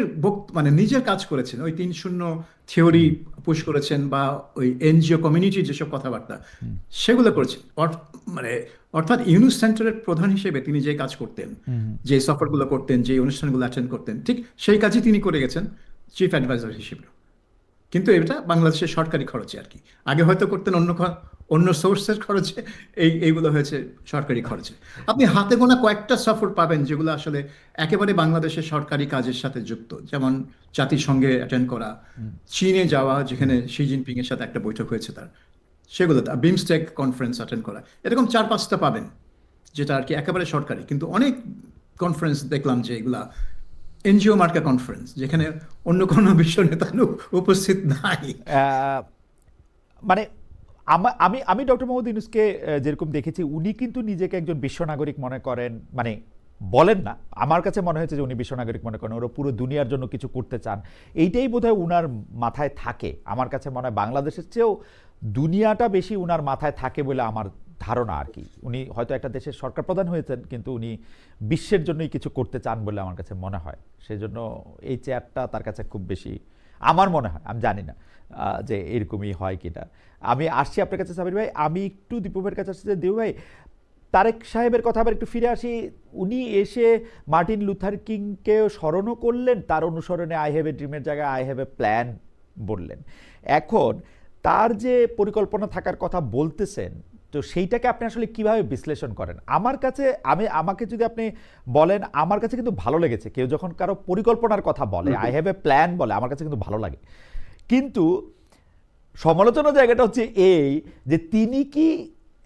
মানে নিজের কাজ করেছেন, ওই ৩-০ থিওরি হুম, পুশ করেছেন, বা ওই এনজিও কমিউনিটির যেসব কথাবার্তা হুম, সেগুলো করেছেন। মানে অর্থাৎ ইউনুস সেন্টারের প্রধান হিসেবে তিনি যে কাজ করতেন, হুম, হুম। যে সফরগুলো করতেন, যে অনুষ্ঠানগুলো অ্যাটেন্ড করতেন, ঠিক সেই কাজই তিনি করে গেছেন চিফ অ্যাডভাইজার হিসেবে। কিন্তু এটা বাংলাদেশের সরকারি খরচে আর কি। আগে হয়তো করতেন অন্য সোর্সের খরচে, এইগুলো হয়েছে সরকারি খরচে। আপনি হাতে গোনা কয়েকটা সফর পাবেন যেগুলো আসলে একেবারে বাংলাদেশের সরকারি কাজের সাথে যুক্ত, যেমন জাতিসংঘে অ্যাটেন্ড করা, হুম, চীনে যাওয়া হুম। যেখানে শি জিনপিং এর সাথে একটা বৈঠক হয়েছে তার, সেগুলো বিমস্টেক কনফারেন্স অ্যাটেন্ড করা, এরকম 4-5টা পাবেন যেটা আর কি একেবারে সরকারি। কিন্তু অনেক কনফারেন্স দেখলাম যে এগুলা এনজিও মার্কা কনফারেন্স, যেখানে অন্য কোনো বিশ্ব নেতা উপস্থিত নাই। আহ, মানে আমি আমি ডক্টর মোহাম্মদ ইউনূসকে যেরকম দেখেছি, উনি কিন্তু নিজেকে একজন বিশ্ব নাগরিক মনে করেন, মানে বলেন না, আমার কাছে মনে হয়েছে যে উনি বিশ্ব নাগরিক মনে করেন, ওরা পুরো দুনিয়ার জন্য কিছু করতে চান। এইটাই বোধহয় উনার মাথায় থাকে। আমার কাছে মনে হয় বাংলাদেশের চেয়েও দুনিয়াটা বেশি উনার মাথায় থাকে বলে আমার ধারণা আর কি। উনি হয়তো একটা দেশের সরকার প্রধান হয়েছেন, কিন্তু উনি বিশ্বের জন্যই কিছু করতে চান বলে আমার কাছে মনে হয়। সেজন্য এই চেয়ারটা তার কাছে খুব বেশি, আমার মনে হয়, আমি জানি না যে এরকমই হয় কিনা। আমি আসছি আপনার কাছে সাবির ভাই, আমি একটু দীপু ভাইয়ের কাছে আসছি যে দীপু ভাই, তারেক সাহেবের কথা আবার একটু ফিরে আসি। উনি এসে মার্টিন লুথার কিংকে স্মরণও করলেন, তার অনুসরণে আই হ্যাভ এ ড্রিমের জায়গায় আই হ্যাভ এ প্ল্যান বললেন। এখন তার যে পরিকল্পনা থাকার কথা বলতেছেন, তো সেইটাকে আপনি আসলে কিভাবে বিশ্লেষণ করেন? আমার কাছে, আমাকে যদি আপনি বলেন, আমার কাছে কিন্তু ভালো লেগেছে কেউ যখন কারো পরিকল্পনার কথা বলে, hmm, I hmm. Have a plan বলে, আমার কাছে কিন্তু ভালো লাগে। কিন্তু সমালোচনার জায়গাটা হচ্ছে এই যে তিনি কি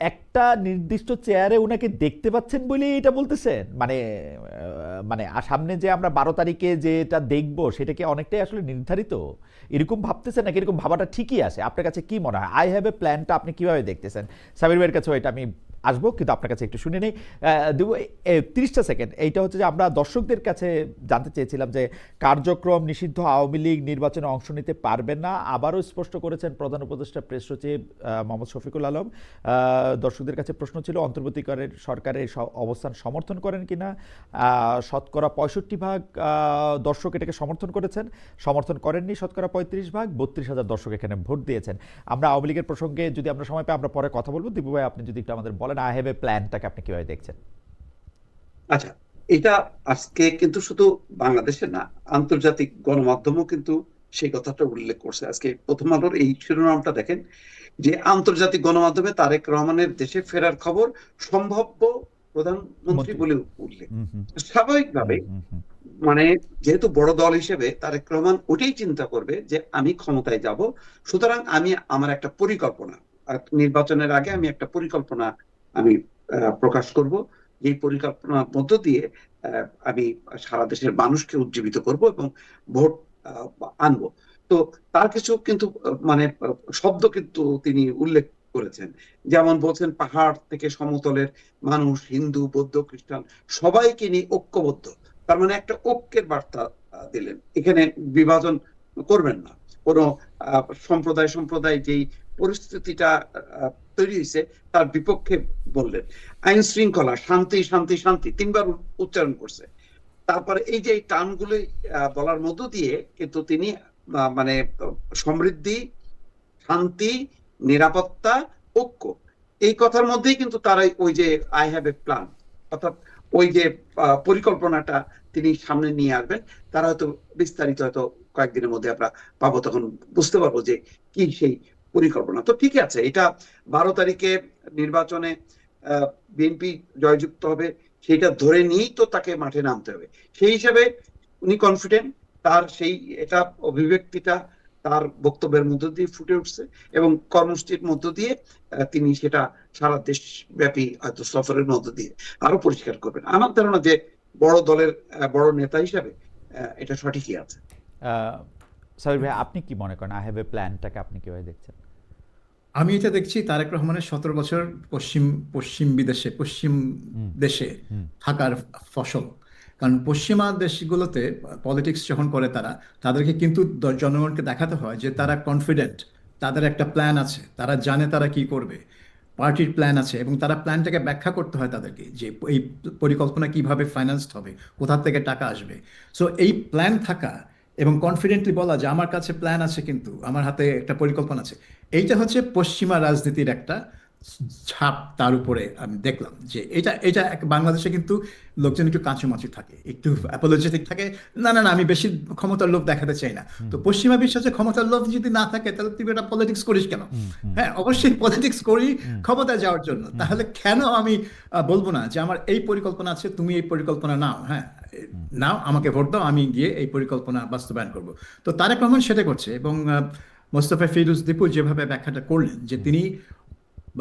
একটা নির্দিষ্ট চেয়ারে ওনাকে দেখতে পাচ্ছেন বলেই এটা বলতেছেন? মানে মানে সামনে যে আমরা 12 তারিখে যেটা দেখবো সেটা কি অনেকটাই আসলে নির্ধারিত, এরকম ভাবতেছেন, নাকি এরকম ভাবাটা ঠিকই আছে? আপনার কাছে কি মনে হয় আই হ্যাভ এ প্ল্যানটা আপনি কিভাবে দেখতেছেন? সাবির ভাইয়ের কাছে এটা আমি আসবো, কিন্তু আপনার কাছে একটু শুনে নেই। দেবো 30টা সেকেন্ড। এইটা হচ্ছে যে আমরা দর্শকদের কাছে জানতে চেয়েছিলাম যে কার্যক্রম নিষিদ্ধ আওয়ামী লীগ নির্বাচনে অংশ নিতে পারবেন না, আবারও স্পষ্ট করেছেন প্রধান উপদেষ্টা প্রেস সচিব মোহাম্মদ শফিকুল আলম। দর্শকদের কাছে প্রশ্ন ছিল অন্তর্বর্তীকালের সরকারের অবস্থান সমর্থন করেন কিনা। শতকরা 65% দর্শক এটাকে সমর্থন করেছেন, সমর্থন করেননি শতকরা 35%। 32,000 দর্শক এখানে ভোট দিয়েছেন। আমরা আওয়ামী লীগের প্রসঙ্গে যদি আমরা সময় পাই আমরা পরে কথা বলবো। দীপু ভাই, আপনি যদি একটু আমাদের বলেন আই হ্যাভ এ প্ল্যানটাকে আপনি কিভাবে দেখছেন? আচ্ছা, এটা আজকে কিন্তু শুধু বাংলাদেশে না, আন্তর্জাতিক গণমাধ্যমও কিন্তু সেই কথাটা উল্লেখ করছে। আজকে প্রথম আলোর এই শিরোনামটা দেখেন যে আন্তর্জাতিক গণমাধ্যমে তারেক রহমানের দেশে ফেরার খবর সম্ভাব্য প্রধানমন্ত্রী মন্ত্রী। বলে উল্লেখ। হুম, হুম, হুম, স্বাভাবিকভাবে হুম, হুম, মানে যেহেতু বড় দল হিসেবে তারেক রহমান ওটাই চিন্তা করবে যে আমি ক্ষমতায় যাব, সুতরাং আমি আমার একটা পরিকল্পনা, আর নির্বাচনের আগে আমি একটা পরিকল্পনা আমি প্রকাশ করব। এই পরিকল্পনার মধ্য দিয়ে আমি সারা দেশের মানুষকে উজ্জীবিত করব এবং ভোট আহ, আনবো। তো তার কিছু কিন্তু মানে শব্দ কিন্তু তিনি উল্লেখ করেছেন। যেমন বলছেন পাহাড় থেকে সমতলের মানুষ, হিন্দু, বৌদ্ধ, খ্রিস্টান সবাইকে নিয়ে ঐক্যবদ্ধ। তার মানে একটা ঐক্যের বার্তা দিলেন, এখানে বিভাজন করবেন না। কোনো সম্প্রদায় সম্প্রদায় যেই পরিস্থিতিটা তৈরি হয়েছে তার বিপক্ষে বললেন। আইন শৃঙ্খলা, শান্তি শান্তি শান্তি 3বার উচ্চারণ করছে। তারপরে এই যে টার্মগুলো বলার মধ্য দিয়ে কিন্তু তিনি মানে সমৃদ্ধি, শান্তি, নিরাপত্তা, ঐক্য, এই কথার মধ্যেই কিন্তু তারা ওই যে আই হ্যাভ এ প্ল্যান, অর্থাৎ ওই যে পরিকল্পনাটা তিনি সামনে নিয়ে আসবেন। তারা হয়তো বিস্তারিত হয়তো কয়েকদিনের মধ্যে আমরা পাবো, তখন বুঝতে পারবো যে কি সেই পরিকল্পনা। তো ঠিক আছে, এটা 12 তারিখে নির্বাচনে বিএনপি জয়যুক্ত হবে সেটা ধরে নিয়েই তো তাকে মাঠে নামতে হবে। সেই হিসাবে উনি কনফিডেন্ট, তার সেই এটা অভিব্যক্তিটা তার বক্তব্যের মধ্য দিয়ে ফুটে উঠছে, এবং কর্মসূচির মধ্য দিয়ে তিনি সেটা সারা দেশ ব্যাপী হয়তো সফরের মধ্য দিয়ে আরো পরিষ্কার করবেন। আমার ধারণা যে বড় দলের বড় নেতা হিসাবে এটা সঠিকই আছে। আহ, সাবির ভাই, আপনি কি মনে করেন আই হ্যাভ এ প্ল্যানটাকে আপনি কিভাবে দেখছেন? আমি এটা দেখছি তারেক রহমানের 17 বছর পশ্চিম পশ্চিম বিদেশে, পশ্চিম হুম, দেশে হুম, থাকার ফসল। কারণ পশ্চিমা দেশগুলোতে পলিটিক্স যখন করে তারা, তাদেরকে কিন্তু জনগণকে দেখাতে হয় যে হুম, তারা কনফিডেন্ট, তাদের একটা প্ল্যান আছে, তারা জানে তারা কি করবে। পার্টির প্ল্যান আছে এবং তারা প্ল্যানটাকে ব্যাখ্যা করতে হয় তাদেরকে যে এই পরিকল্পনা কিভাবে ফাইন্যান্সড হবে, কোথা থেকে টাকা আসবে। সো এই প্ল্যান থাকা এবং কনফিডেন্টলি বলা যে আমার কাছে প্ল্যান আছে, কিন্তু আমার হাতে একটা পরিকল্পনা আছে, এইটা হচ্ছে পশ্চিমা রাজনীতির একটা ছাপ তার উপরে আমি দেখলাম। যে এটা এটা বাংলাদেশে কিন্তু লোকজন একটু কাঁচুমাচু থাকে, একটু অ্যাপোলজেটিক থাকে, না না না আমি বেশি ক্ষমতার লোভ দেখাতে চাই না। তো পশ্চিমা বিশ্বাসে ক্ষমতার লোভ যদি না থাকে তাহলে তুই এটা পলিটিক্স করিস কেন? হ্যাঁ, অবশ্যই পলিটিক্স করি ক্ষমতায় যাওয়ার জন্য, তাহলে কেন আমি বলবো না যে আমার এই পরিকল্পনা আছে, তুমি এই পরিকল্পনা নাও, হ্যাঁ নাও, আমাকে ভোট দাও, আমি গিয়ে এই পরিকল্পনা বাস্তবায়ন করব। তো তারেক রহমান সেটা করছে এবং মোস্তফা ফিরোজ দীপু যেভাবে ব্যাখ্যাটা করলেন যে তিনি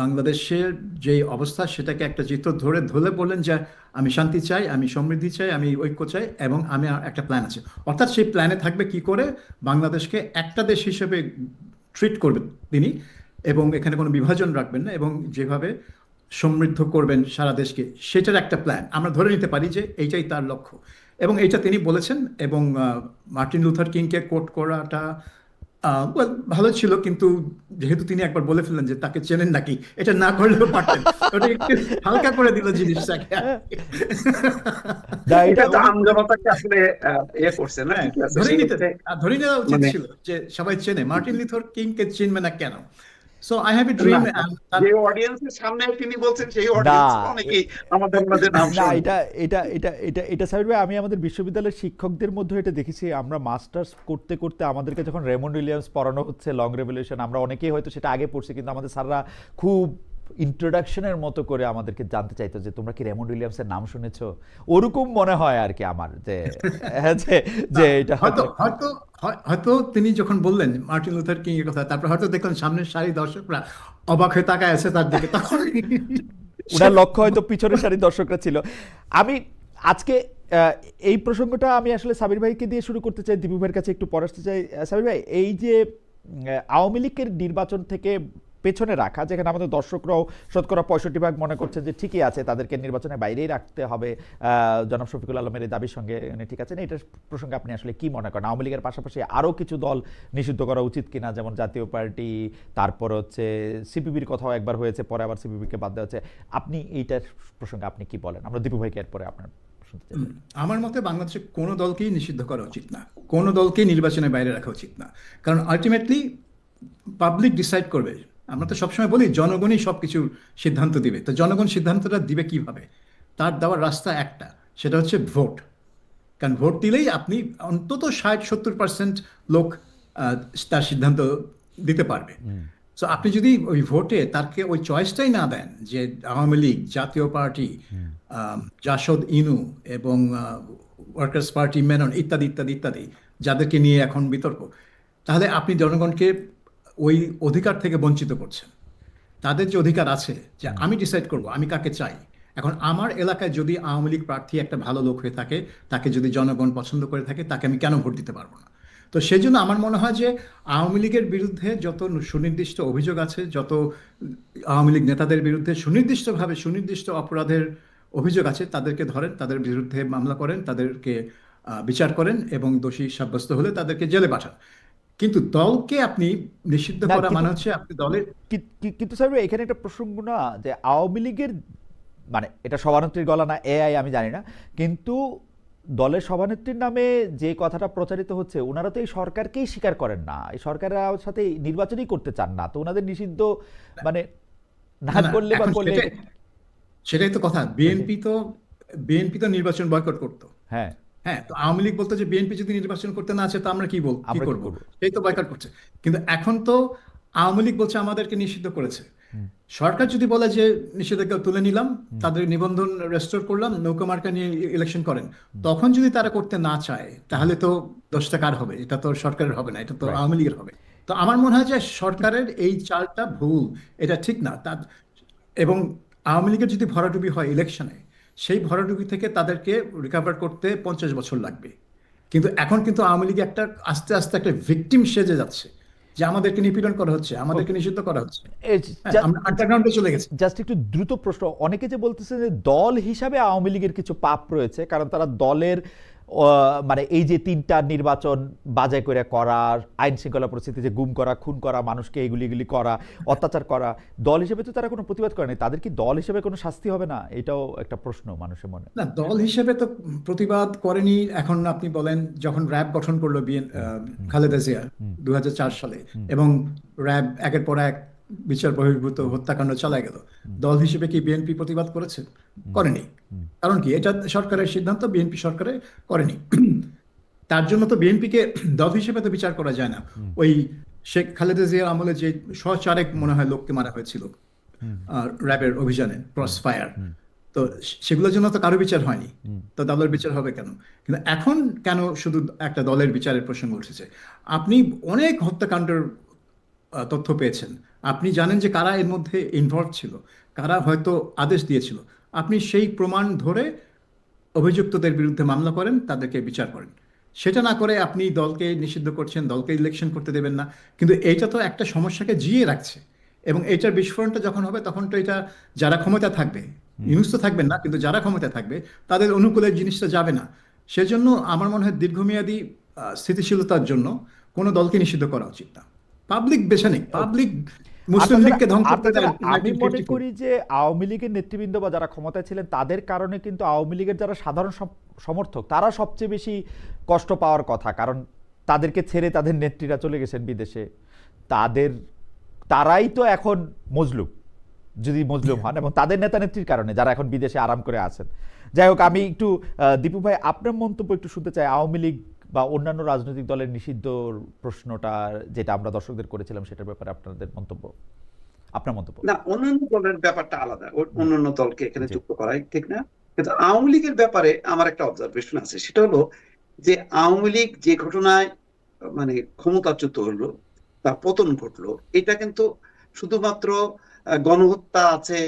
বাংলাদেশের যে অবস্থা সেটাকে একটা চিত্র ধরে ধরে বললেন যে আমি শান্তি চাই, আমি সমৃদ্ধি চাই, আমি ঐক্য চাই এবং আমি একটা প্ল্যান আছে। অর্থাৎ সেই প্ল্যানে থাকবে কি করে বাংলাদেশকে একটা দেশ হিসেবে ট্রিট করবেন তিনি, এবং এখানে কোনো বিভাজন রাখবেন না, এবং যেভাবে সমৃদ্ধ করবেন সারা দেশকে, সেটার একটা প্ল্যান আমরা ধরে নিতে পারি যে এইটাই তার লক্ষ্য। এবং এইটা তিনি বলেছেন। এবং মার্টিন লুথার কিংকে কোট করাটা well, ভালো ছিল, কিন্তু যেহেতু তিনি একবার বলে ফেললেন যে তাকে চেনেন নাকি, এটা না করলেও পারতেন, ওটা একটু হালকা করে দিল জিনিসটাকে। না, এটা এটা তো আমজনতাকে আসলে করছে না, হ্যাঁ, ঠিক আছে, ধরে নেওয়া উচিত মানে ছিল যে সবাই চেনে, মার্টিন লুথার কিংকে চিনবে না কেন? So I have a dream. না, যে অডিয়েন্সের সামনে তিনি বলছেন সেই না অডিয়েন্স অনেকেই আমাদের মাঝে নাম না শুনে। এটা সাবির ভাই, আমি আমাদের বিশ্ববিদ্যালয়ের শিক্ষকদের মধ্যে এটা দেখেছি। আমরা মাস্টার্স করতে করতে আমাদেরকে যখন রেমন্ড উইলিয়ামস পড়ানো হচ্ছে, লং রেভলিউশন, আমরা অনেকেই হয়তো সেটা আগে পড়ছি, কিন্তু আমাদের স্যাররা খুব ইন্ট্রোডাকশনের মতো করে আমাদেরকে জানতে চাইতো যে তোমরা কি রেমন্ড উইলিয়ামসের নাম শুনেছো, ওরকম মনে হয় আর কি আমার, যে যে এটা হয়তো হয়তো হয়তো তিনি যখন বললেন মার্টিন লুথার কিং এর কথা, তারপর হয়তো দেখলেন সামনের সারি দর্শকরা অবাক হয়ে তাকায় আছে তার দিকে, তখন ওনার লক্ষ্য হয়তো পিছনের সারির দর্শকরা ছিল। আমি আজকে এই প্রসঙ্গটা আমি আসলে সাবির ভাইকে দিয়ে শুরু করতে চাই, দীপু ভাইয়ের কাছে একটু পরে আসতে চাই। সাবির ভাই, এই যে আওয়ামী লীগের নির্বাচন থেকে পেছনে রাখা, যেখানে আমাদের দর্শকরাও শতকরা 65% মনে করছে যে ঠিকই আছে, তাদেরকে নির্বাচনের বাইরেই রাখতে হবে জনাব শফিকুল আলমের এই দাবির সঙ্গে ঠিক আছে না, এটার প্রসঙ্গে আপনি আসলে কি মনে করেন? আওয়ামী লীগের পাশাপাশি আরও কিছু দল নিষিদ্ধ করা উচিত কিনা, যেমন জাতীয় পার্টি, তারপর হচ্ছে সিপিবির কথাও একবার হয়েছে, পরে আবার সিপিবিকে বাদ দেওয়া হচ্ছে। আপনি এইটার প্রসঙ্গে আপনি কি বলেন? আমরা দীপু ভাইকে এরপরে আপনার শুনতে চাই। আমার মতে বাংলাদেশে কোনো দলকেই নিষিদ্ধ করা উচিত না, কোনো দলকেই নির্বাচনের বাইরে রাখা উচিত না, কারণ আলটিমেটলি পাবলিক ডিসাইড করবে। আমরা তো সবসময় বলি জনগণই সবকিছু সিদ্ধান্ত দিবে, তো জনগণ সিদ্ধান্তটা দিবে কিভাবে? তার দেওয়ার রাস্তা একটা, সেটা হচ্ছে ভোট। কারণ ভোট দিলেই আপনি অন্তত 60-70% লোক তার সিদ্ধান্ত দিতে পারবে। সো আপনি যদি ওই ভোটে তাকে ওই চয়েসটাই না দেন যে আওয়ামী লীগ, জাতীয় পার্টি, জাসদ ইনু এবং ওয়ার্কার্স পার্টি মেনন ইত্যাদি ইত্যাদি ইত্যাদি, যাদেরকে নিয়ে এখন বিতর্ক, তাহলে আপনি জনগণকে ওই অধিকার থেকে বঞ্চিত করছেন। তাদের যে অধিকার আছে যে আমি ডিসাইড করব আমি কাকে চাই। এখন আমার এলাকায় যদি আওয়ামী লীগ প্রার্থী একটা ভালো লোক হয়ে থাকে, তাকে যদি জনগণ পছন্দ করে থাকে, তাকে আমি কেন ভোট দিতে পারবো না? তো সেই জন্য আমার মনে হয় যে আওয়ামী লীগের বিরুদ্ধে যত সুনির্দিষ্ট অভিযোগ আছে, যত আওয়ামী লীগ নেতাদের বিরুদ্ধে সুনির্দিষ্টভাবে সুনির্দিষ্ট অপরাধের অভিযোগ আছে, তাদেরকে ধরেন, তাদের বিরুদ্ধে মামলা করেন, তাদেরকে বিচার করেন এবং দোষী সাব্যস্ত হলে তাদেরকে জেলে পাঠান। কিন্তু দলকে আপনি নিষিদ্ধ না, করা কিন্তু- মানে হচ্ছে আপনি দলের কিন্তু স্যার এখানে একটা প্রসঙ্গ না, যে আওয়ামী লীগের মানে এটা সভানেত্রীর গলা না এআই আমি জানি না, কিন্তু দলের সভানেত্রীর নামে যে কথাটা প্রচারিত হচ্ছে, ওনারা তো এই সরকারকেই স্বীকার করেন না, এই সরকারের সাথে নির্বাচনই করতে চান না, তো ওনাদের নিষিদ্ধ মানে না না, করলে বা এখন করলে সেটাই তো কথা। বিএনপি তো নির্বাচন বয়কট করতো। হ্যাঁ, হ্যাঁ, তো আওয়ামী লীগ বলতো যে বিএনপি যদি নির্বাচন করতে না চায় তো আমরা কি আমরা কি করব? করব? সেই তো বয়কট করছে। কিন্তু এখন তো আওয়ামী লীগ বলছে আমাদেরকে নিষিদ্ধ করেছে। সরকার যদি বলে যে নিষেধাজ্ঞা তুলে নিলাম, তাদের নিবন্ধন রেস্টোর করলাম, নৌকা মার্কা নিয়ে ইলেকশন করেন, তখন যদি তারা করতে না চায় তাহলে তো দোষটা কার হবে? এটা তো সরকারের হবে না, এটা তো Right. আওয়ামী লীগের হবে। তো আমার মনে হয় যে সরকারের এই চালটা ভুল, এটা ঠিক না। এবং আওয়ামী লীগের যদি ভরাডুবি হয় ইলেকশনে, সেই ভরাডুবি থেকে তাদেরকে রিকভার করতে 50 বছর লাগবে। কিন্তু এখন কিন্তু আওয়ামী লীগ একটা আস্তে আস্তে একটা ভিকটিম সেজে যাচ্ছে, যে আমাদেরকে নিপীড়ন করা হচ্ছে, আমাদেরকে নিষিদ্ধ করা হচ্ছে। হ্যাঁ, আমরা আন্ডারগ্রাউন্ডে চলে গেছি। জাস্ট একটু দ্রুত প্রশ্ন, অনেকে যে বলতেছে যে দল হিসাবে আওয়ামী লীগের কিছু পাপ রয়েছে, কারণ তারা দলের মানে এই যে 3টা নির্বাচন বাজাই করে করা, আইন শৃঙ্খলা পরিস্থিতি যে গুম করা, খুন করা, মানুষকে এগুলি করা, অত্যাচার করা, দল হিসেবে তো তারা কোনো প্রতিবাদ করেনি, তাদের কি দল হিসেবে কোনো শাস্তি হবে না? এটাও একটা প্রশ্ন মানুষের মনে। না, দল হিসেবে তো প্রতিবাদ করেনি। এখন আপনি বলেন যখন র্যাব গঠন করলো খালেদা জিয়া 2004 সালে, এবং র্যাব একের পর এক বিচার বহির্ভূত হত্যাকাণ্ড চালায় গেল, দল হিসেবে কি বিএনপি প্রতিবাদ করেছে? করেনি। কারণ কি? এটা সরকারের সিদ্ধান্ত, বিএনপি সরকারে করেনি। তার জন্য তো বিএনপিকে দল হিসেবে তো বিচার করা যায় না। ওই শেখ খালেদা জিয়ার আমলে যে 104 মনে হয় লোককে মারা হয়েছিল র্যাবের অভিযানে, ক্রস ফায়ার, তো সেগুলোর জন্য তো কারো বিচার হয়নি, তো দলের বিচার হবে কেন? কিন্তু এখন কেন শুধু একটা দলের বিচারের প্রসঙ্গ উঠেছে? আপনি অনেক হত্যাকাণ্ডের তথ্য পেয়েছেন, আপনি জানেন যে কারা এর মধ্যে ইনভলভ ছিল, কারা হয়তো আদেশ দিয়েছিল। আপনি সেই প্রমাণ ধরে অভিযুক্তদের বিরুদ্ধে মামলা করেন, তাদেরকে বিচার করেন। সেটা না করে আপনি দলকে নিষিদ্ধ করছেন, দলকে ইলেকশন করতে দেবেন না। কিন্তু এইটা তো একটা সমস্যাকে জিয়ে রাখছে, এবং এইটার বিস্ফোরণটা যখন হবে তখন তো এটা যারা ক্ষমতা থাকবে, ইউনুস তো থাকবেন না, কিন্তু যারা ক্ষমতা থাকবে তাদের অনুকূলে জিনিসটা যাবে না। সেজন্য আমার মনে হয় দীর্ঘমেয়াদী স্থিতিশীলতার জন্য কোনো দলকে নিষিদ্ধ করা উচিত না। পাবলিক বেছে নেই, পাবলিক মুসলিম লীগকে ধ্বংস করে দেয় আমি মনে 1954 করি যে আওয়ামী লীগের নেতৃবৃন্দ বা যারা ক্ষমতায় ছিলেন তাদের কারণে কিন্তু আওয়ামী লীগের যারা সাধারণ সমর্থক তারা সবচেয়ে বেশি কষ্ট পাওয়ার কথা, কারণ তাদেরকে ছেড়ে তাদের নেত্রীরা চলে গেছেন বিদেশে, তারাই তো এখন মজলুম, যদি মজলুম হন, এবং তাদের নেতা নেত্রীর কারণে যারা এখন বিদেশে আরাম করে আছেন। যাই হোক, আমি একটু দীপু ভাই আপনার মন্তব্য একটু শুনতে চাই আওয়ামী লীগ বা অন্যান্য রাজনৈতিক দলের নিষিদ্ধর প্রশ্নটা যেটা আমরা দর্শকদের করেছিলাম সেটার ব্যাপারে আপনার মন্তব্য। না, অন্যান্য দলের ব্যাপারটা আলাদা, অন্যান্য দলকে এখানে যুক্ত করাই ঠিক না। কিন্তু আওয়ামী লীগের ব্যাপারে আমার একটা অবজারভেশন আছে, সেটা হলো যে আওয়ামী লীগ যে ঘটনায় মানে ক্ষমতাচ্যুত হলো, তার পতন ঘটলো, এটা কিন্তু শুধুমাত্র গণহত্যা আছে,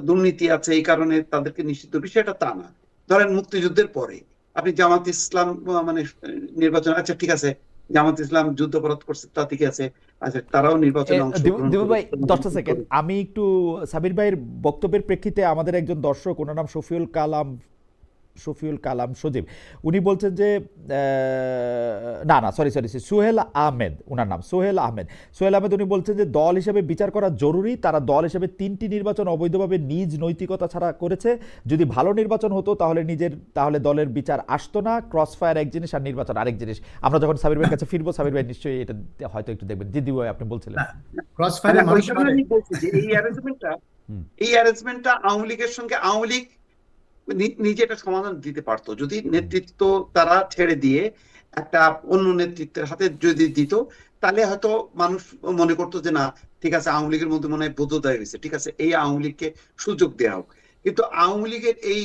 দুর্নীতি আছে, এই কারণে তাদেরকে নিষিদ্ধ, বিষয়টা তা না। ধরেন মুক্তিযুদ্ধের পরে আপনি জামাত ইসলাম মানে নির্বাচন, আচ্ছা ঠিক আছে, জামাত ইসলাম যুদ্ধাপরাধ করছে, তা ঠিক আছে, আচ্ছা তারাও নির্বাচনে অংশগ্রহণ দীপু ভাই 10টা করে। সেকেন্ড, আমি একটু সাবির ভাইয়ের বক্তব্যের প্রেক্ষিতে আমাদের একজন দর্শক, ওনার নাম শফিউল কালাম সজীব, উনি বলছেন যে সরি সোহেল আহমেদ, ওনার নাম সোহেল আহমেদ, উনি বলছেন যে দল হিসেবে বিচার করা জরুরি। তারা দল হিসেবে 3টি নির্বাচন অবৈধভাবে নিজ নৈতিকতা ছাড়া করেছে। যদি ভালো নির্বাচন হতো তাহলে দলের বিচার আসতো না। ক্রস ফায়ার এক জিনিস আর নির্বাচন আরেক জিনিস। আমরা যখন সাবির ভাইয়ের কাছে ফিরবো, সাবির ভাই নিশ্চয়ই এটা হয়তো একটু দেখবেন। জি ভাই, আপনি বলছিলেন ক্রস ফায়ারে মানুষ মারে। আমি বলছি যে এই অ্যারেঞ্জমেন্টটা আওয়ামী লীগের সঙ্গে আওয়ামী লীগ নিজে একটা সমাধান দিতে পারতো, যদি নেতৃত্ব তারা ছেড়ে দিয়ে একটা অন্য নেতৃত্বের হাতে যদি দিত, তাহলে হয়তো মানুষ মনে করতো যে না ঠিক আছে, আওয়ামী লীগের মধ্যে মনে হয় বোধোদয় হয়েছে, ঠিক আছে এই আওয়ামী লীগকে সুযোগ দেওয়া হোক। কিন্তু আওয়ামী লীগের এই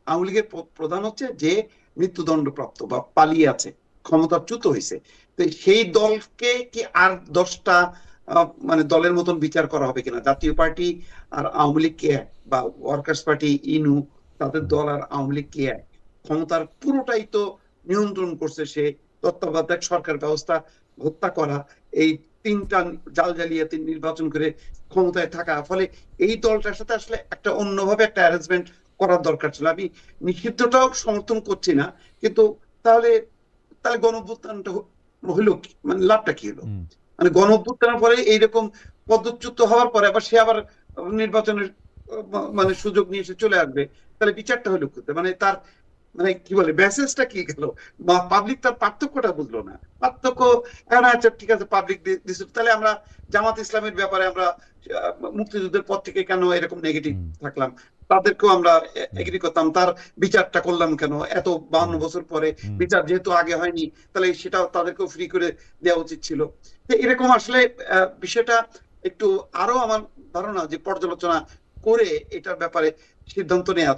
আওয়ামী লীগের প্রধান হচ্ছে যে মৃত্যুদণ্ডপ্রাপ্ত বা পালিয়ে আছে, ক্ষমতাচ্যুত হয়েছে, তো সেই দলকে কি আর 10টা মানে দলের মতন বিচার করা হবে কিনা? জাতীয় পার্টি আর আওয়ামী লীগ কে এক, বা ওয়ার্কার্স পার্টি ইনু, তাদের দল আর আওয়ামী লীগ কে এক? ক্ষমতার পুরোটাই তো নিয়ন্ত্রণ করছে সে, তত্ত্বাবধায়ক সরকার ব্যবস্থা হত্যা করা, এই 3টা জাল জালিয়াতি নির্বাচন করে ক্ষমতায় থাকা, ফলে এই দলটার সাথে আসলে একটা অন্যভাবে একটা অ্যারেঞ্জমেন্ট করার দরকার ছিল। আমি নিষিদ্ধটাও সমর্থন করছি না, কিন্তু তাহলে গণঅভ্যুত্থানটা হইলো কি, মানে লাভটা কি হলো? মানে গণঅভ্যুত্থানের পরে এইরকম পদচ্যুত হওয়ার পরে আবার সে আবার নির্বাচনের মানে সুযোগ নিয়ে এসে চলে আসবে, তাহলে বিচারটা হলো কোথায়? মানে তার মানে কি বলে মেসেজটা কি গেল? পাবলিক তার পার্থক্যটা বুঝলো না। পার্থক্য এখন আচ্ছা ঠিক আছে, পাবলিক দিচ্ছে, তাহলে আমরা জামাত ইসলামের ব্যাপারে আমরা মুক্তিযুদ্ধের পর থেকে কেন এরকম নেগেটিভ থাকলাম, তাদেরকেও আমরা এগ্রি করতাম, তার বিচারটা করলাম কেন এত 52 বছর পরে? বিচার যেহেতু আগে হয়নি, তাহলে সেটাও তাদেরকেও ফ্রি করে দেওয়া উচিত ছিল। এরকম আসলে বিষয়টা একটু আরো আমার ধারণা যে পর্যালোচনা করে এটার ব্যাপারে সিদ্ধান্ত নেওয়া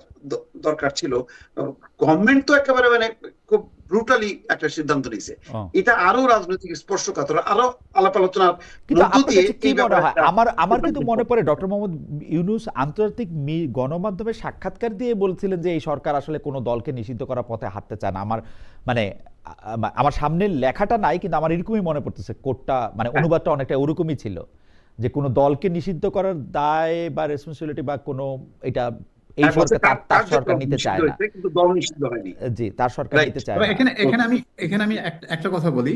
দরকার ছিল। গভর্নমেন্ট তো একেবারে মানে খুব ব্রুটালি একটা সিদ্ধান্ত নিয়েছে, এটা আরো রাজনৈতিক স্পর্শকাতর, আরো আলাপ আলোচনার মধ্য দিয়ে এই ব্যাপারে আমার কিন্তু মনে পড়ে ডক্টর মোহাম্মদ ইউনূস আন্তর্জাতিক গণমাধ্যমে সাক্ষাৎকার দিয়ে বলছিলেন যে এই সরকার আসলে কোনো দলকে নিষিদ্ধ করার পথে হাঁটতে চায় না। আমার সামনে লেখাটা নাই, কিন্তু আমার এরকমই মনে পড়তেছে, কোটটা মানে অনুবাদটা অনেকটা ওরকমই ছিল, যে কোনো দলকে নিষিদ্ধ করার দায় বা রেসপন্সিবিলিটি বা কোনো এই হ্যাঁ, বলতে সরকার তার তার কার্যক্রম সরকার নিতে নিষিদ্ধ চায় না। হয়েছে কিন্তু দল নিষিদ্ধ হয়নি। জি, তার সরকার রাইট। নিতে চায় তবে না। এখানে আমি একটা কথা বলি।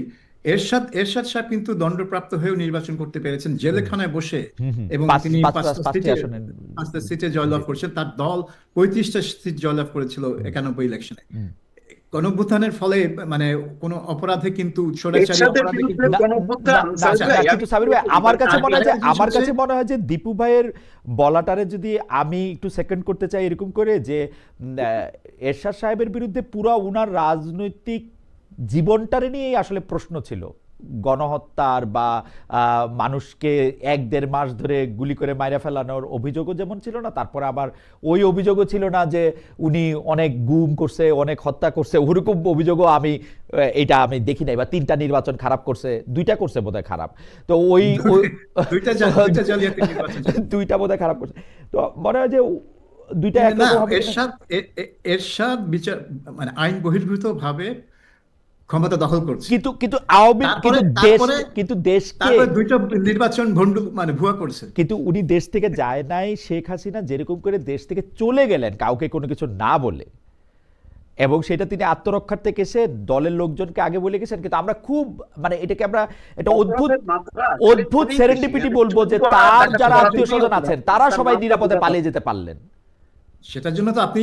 এরশাদ সাহেব কিন্তু দণ্ডপ্রাপ্ত হয়েও নির্বাচন করতে পেরেছেন জেলখানায় বসে, হুম হুম এবং পাঁচ তিনি পাঁচ পাঁচ- পাঁচটি সিটে আসনে। 5টা সিটে জয়লাভ জি। করছেন। তার দল 35টা সিট জয়লাভ করেছিল হুম 91 ইলেকশনে। হুম। গণঅভ্যুত্থানের ফলে মানে কোনো অপরাধে কিন্তু, স্বৈরাচারী এরশাদের অপরাধে বিরুদ্ধে কিন্তু না না গণঅভ্যুত্থান, না সাবির না, ভাই, কিন্তু আমি সাবির ভাই আমার কাছে মনে হয় যে আরেকটা জিনিস হচ্ছে দীপু ভাইয়ের বলাটারে যদি আমি একটু সেকেন্ড করতে চাই এরকম করে যে এরশাদ সাহেবের বিরুদ্ধে পুরা উনার রাজনৈতিক জীবনটারে নিয়েই আসলে প্রশ্ন ছিল। গণহত্যার বা মানুষকে 1-1.5 মাস ধরে গুলি করে মাইরা ফেলানোর অভিযোগও যেমন ছিল না, তারপরে আবার ওই অভিযোগও ছিল না যে উনি অনেক গুম করছে, অনেক হত্যা করছে, ওরকম অভিযোগও এটা আমি দেখি নাই। বা 3টা নির্বাচন খারাপ করছে, 2টা করছে বোধহয় খারাপ। তো দুইটা জালিয়াতি নির্বাচন ছিল। 2টা বোধহয় খারাপ করছে। তো মনে হয় যে 2টা না, একরকম হবে কিনা। এরশাদ বিচার মানে আইন বহির্ভূত ভাবে ক্ষমতা দখল করছে। কিন্তু কিন্তু আওয়ামী তারপরে কিন্তু দেশকে তারপরে দুইটা নির্বাচন ভণ্ডুল মানে ভুয়া করছে। কিন্তু উনি দেশ থেকে যায় নাই। শেখ হাসিনা যেরকম করে দেশ থেকে চলে গেলেন কাউকে কোনো কিছু না বলে, এবং সেটা তিনি আত্মরক্ষার থেকে এসে দলের লোকজনকে আগে বলে গেছেন। কিন্তু আমরা খুব মানে এটাকে আমরা এটা অদ্ভুত অপরাধের মাত্রা অদ্ভুত অনেক সেরেন্ডিপিটি বেশি। বলবো যে যদিও তার ডাকাতি যারা করা আত্মীয় স্বজন যদিও আছেন তারা তার সবাই মাত্রা নিরাপদে বোঝা পালিয়ে যেতে পারলেন। সেটার জন্য তো আপনি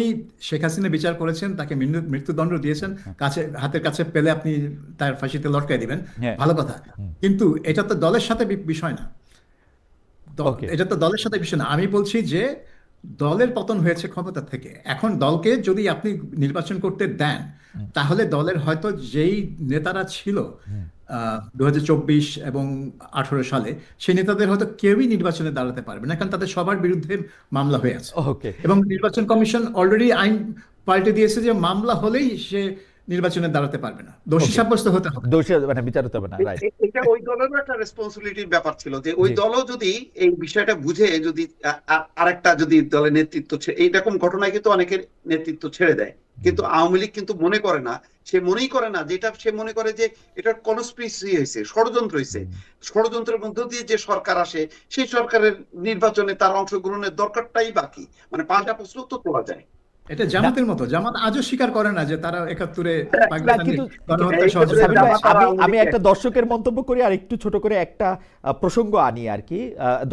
শেখ হাসিনা বিচার করেছেন, তাকে মৃত্যুদণ্ড দিয়েছেন, হাতের কাছে পেলে আপনি তার ফাঁসিতে লটকাই দিবেন, হ্যাঁ। ভালো কথা। কিন্তু এটা তো দলের সাথে বিষয় না। ওকে। এটা তো দলের সাথে বিষয় না। আমি বলছি যে দলের পতন হয়েছে ক্ষমতা থেকে। এখন দলকে যদি আপনি নির্বাচন করতে দেন, তাহলে দলের হয়তো যেই নেতারা ছিল 2024 এবং 18 সালে, সেই নেতাদের হয়তো কেউই নির্বাচনে দাঁড়াতে পারবে না, কারণ তাদের সবার বিরুদ্ধে মামলা হয়ে আছে। ওকে। এবং নির্বাচন কমিশন অলরেডি আইন পাল্টে দিয়েছে যে মামলা হলেই সে নির্বাচনে দাঁড়াতে পারবে না, দোষী Okay. সাব্যস্ত হতে হবে। দোষী মানে বিচার হতে হবে না, রাইট। এটা ওই দলেরও একটা রেসপন্সিবিলিটির ব্যাপার ছিল যে ওই জি। দলও যদি এই বিষয়টা বুঝে যদি আরেকটা যদি দলের নেতৃত্ব এইরকম ঘটনায় কিন্তু অনেকের নেতৃত্ব ছেড়ে দেয়, কিন্তু আওয়ামী লীগ কিন্তু মনে করে না, সে মনেই করে না যেটা, সে মনে করে যে এটা কনস্পিরেসি হয়েছে, ষড়যন্ত্র হয়েছে। ষড়যন্ত্রের মধ্য দিয়ে যে সরকার আসে সেই সরকারের নির্বাচনে তার অংশগ্রহণের দরকারটাই বাকি, মানে 5টা প্রশ্ন তো তোলা যায়। এটা জামাতের মতো। জামাত আজও স্বীকার করে না যে তারা 71-এ না, পাকিস্তানি কিন্তু গণহত্যা এই ক্ষেত্রে সাবির ভাই, সহযোগিতা। আমি একটা দর্শকের মন্তব্য করি আর একটু ছোট করে একটা প্রসঙ্গ আনি আর কি।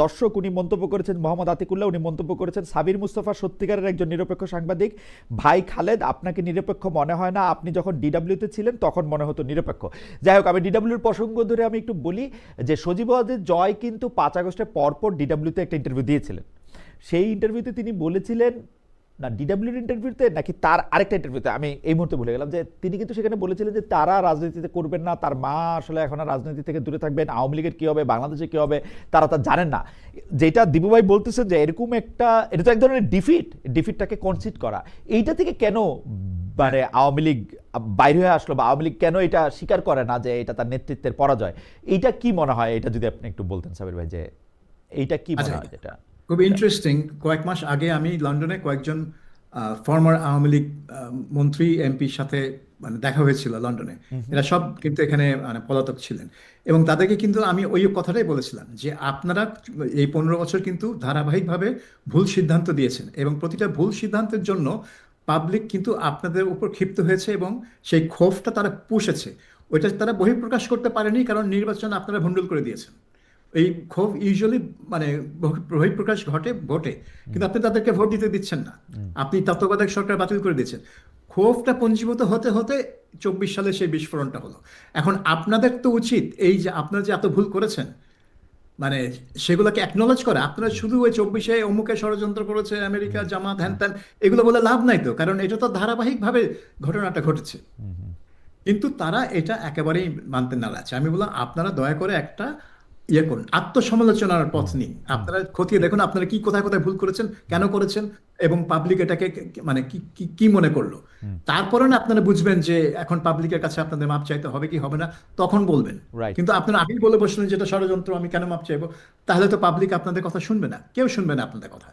দর্শক উনি মন্তব্য করেছেন, মোহাম্মদ আতিকুল্লাহ, উনি মন্তব্য করেছেন, সাবির মুস্তফা সত্যিকারের একজন নিরপেক্ষ সাংবাদিক। ভাই খালেদ, আপনাকে নিরপেক্ষ মনে হয় না, আপনি যখন ডিডব্লিউতে ছিলেন তখন মনে হতো নিরপেক্ষ। যাই হোক, আমি ডিডব্লিউর প্রসঙ্গ ধরে আমি একটু বলি যে সজীব ওয়াজেদ জয় কিন্তু 5 আগস্টের পরপর ডিডব্লিউতে একটা ইন্টারভিউ দিয়েছিলেন। সেই ইন্টারভিউতে তিনি বলেছিলেন, না ডিডব্লিউর ইন্টারভিউতে নাকি তার আরেকটা ইন্টারভিউতে, আমি এই মুহূর্তে ভুলে গেলাম, যে তিনি কিন্তু সেখানে বলেছিলেন যে তারা রাজনীতিতে করবেন না, তার মা আসলে এখন আর রাজনীতি থেকে দূরে থাকবেন, আওয়ামী লীগের কী হবে, বাংলাদেশে কী হবে তারা তা জানেন না। যেটা দীপু ভাই বলতেছেন যে এরকম একটা, এটা তো এক ধরনের ডিফিটটাকে কনসিড করা, এইটা থেকে কেন মানে আওয়ামী লীগ বাইরে হয়ে আসলো, বা আওয়ামী লীগ কেন এটা স্বীকার করে না যে এটা তার নেতৃত্বের পরাজয়? এইটা কি মনে হয়, এটা যদি আপনি একটু বলতেন সাবির ভাই, যে এইটা কি মনে হয়? যেটা খুব ইন্টারেস্টিং। কয়েক মাস আগে আমি লন্ডনে কয়েকজন ফর্মার আওয়ামী লীগ মন্ত্রী এমপির সাথে মানে দেখা হয়েছিল লন্ডনে। এরা সব কিন্তু এখানে মানে পলাতক ছিলেন, এবং তাদেরকে কিন্তু আমি ওই কথাটাই বলেছিলাম যে আপনারা এই 15 বছর কিন্তু ধারাবাহিকভাবে ভুল সিদ্ধান্ত দিয়েছেন, এবং প্রতিটা ভুল সিদ্ধান্তের জন্য পাবলিক কিন্তু আপনাদের উপর ক্ষিপ্ত হয়েছে, এবং সেই ক্ষোভটা তারা পুষেছে। ওইটা তারা বহিঃপ্রকাশ করতে পারেনি, কারণ নির্বাচন আপনারা ভণ্ডুল করে দিয়েছেন। এই ক্ষোভ ইউজুয়ালি মানে বহিঃপ্রকাশ ঘটে ভোটে, কিন্তু আপনি তাদেরকে ভোট দিতে দিচ্ছেন না, আপনি তত্ত্বাবধায়ক সরকার বাতিল করে দিচ্ছেন। ক্ষোভটা পঞ্জীভূত হতে হতে 24 সালে সেই বিস্ফোরণটা হলো। এখন আপনাদের তো উচিত এই যে আপনারা যে এত ভুল করেছেন মানে সেগুলোকে অ্যাকনলেজ করা। আপনারা শুধু ওই 24-এ অমুকে ষড়যন্ত্র করেছে, আমেরিকা, জামাত, হ্যান ত্যান, এগুলো বলে লাভ নাই তো, কারণ এটা তো ধারাবাহিকভাবে ঘটনাটা ঘটেছে। কিন্তু তারা এটা একেবারেই মানতে নারাজ। আমি বললাম আপনারা দয়া করে একটা ইয়ে করুন, আত্মসমালোচনার পথ নিন, আপনারা খতিয়ে দেখুন আপনারা কি কোথায় কোথায় ভুল করেছেন, কেন করেছেন, এবং পাবলিক এটাকে মানে কি মনে করলো। তারপরে না আপনারা বুঝবেন যে এখন পাবলিকের কাছে আপনাদের মাপ চাইতে হবে কি হবে না, তখন বলবেন। Right. কিন্তু আপনারা আগেই বলে বসলেন যেটা ষড়যন্ত্র, আমি কেন মাপ চাইবো, তাহলে তো পাবলিক আপনাদের কথা শুনবে না, কেউ শুনবে না আপনাদের কথা।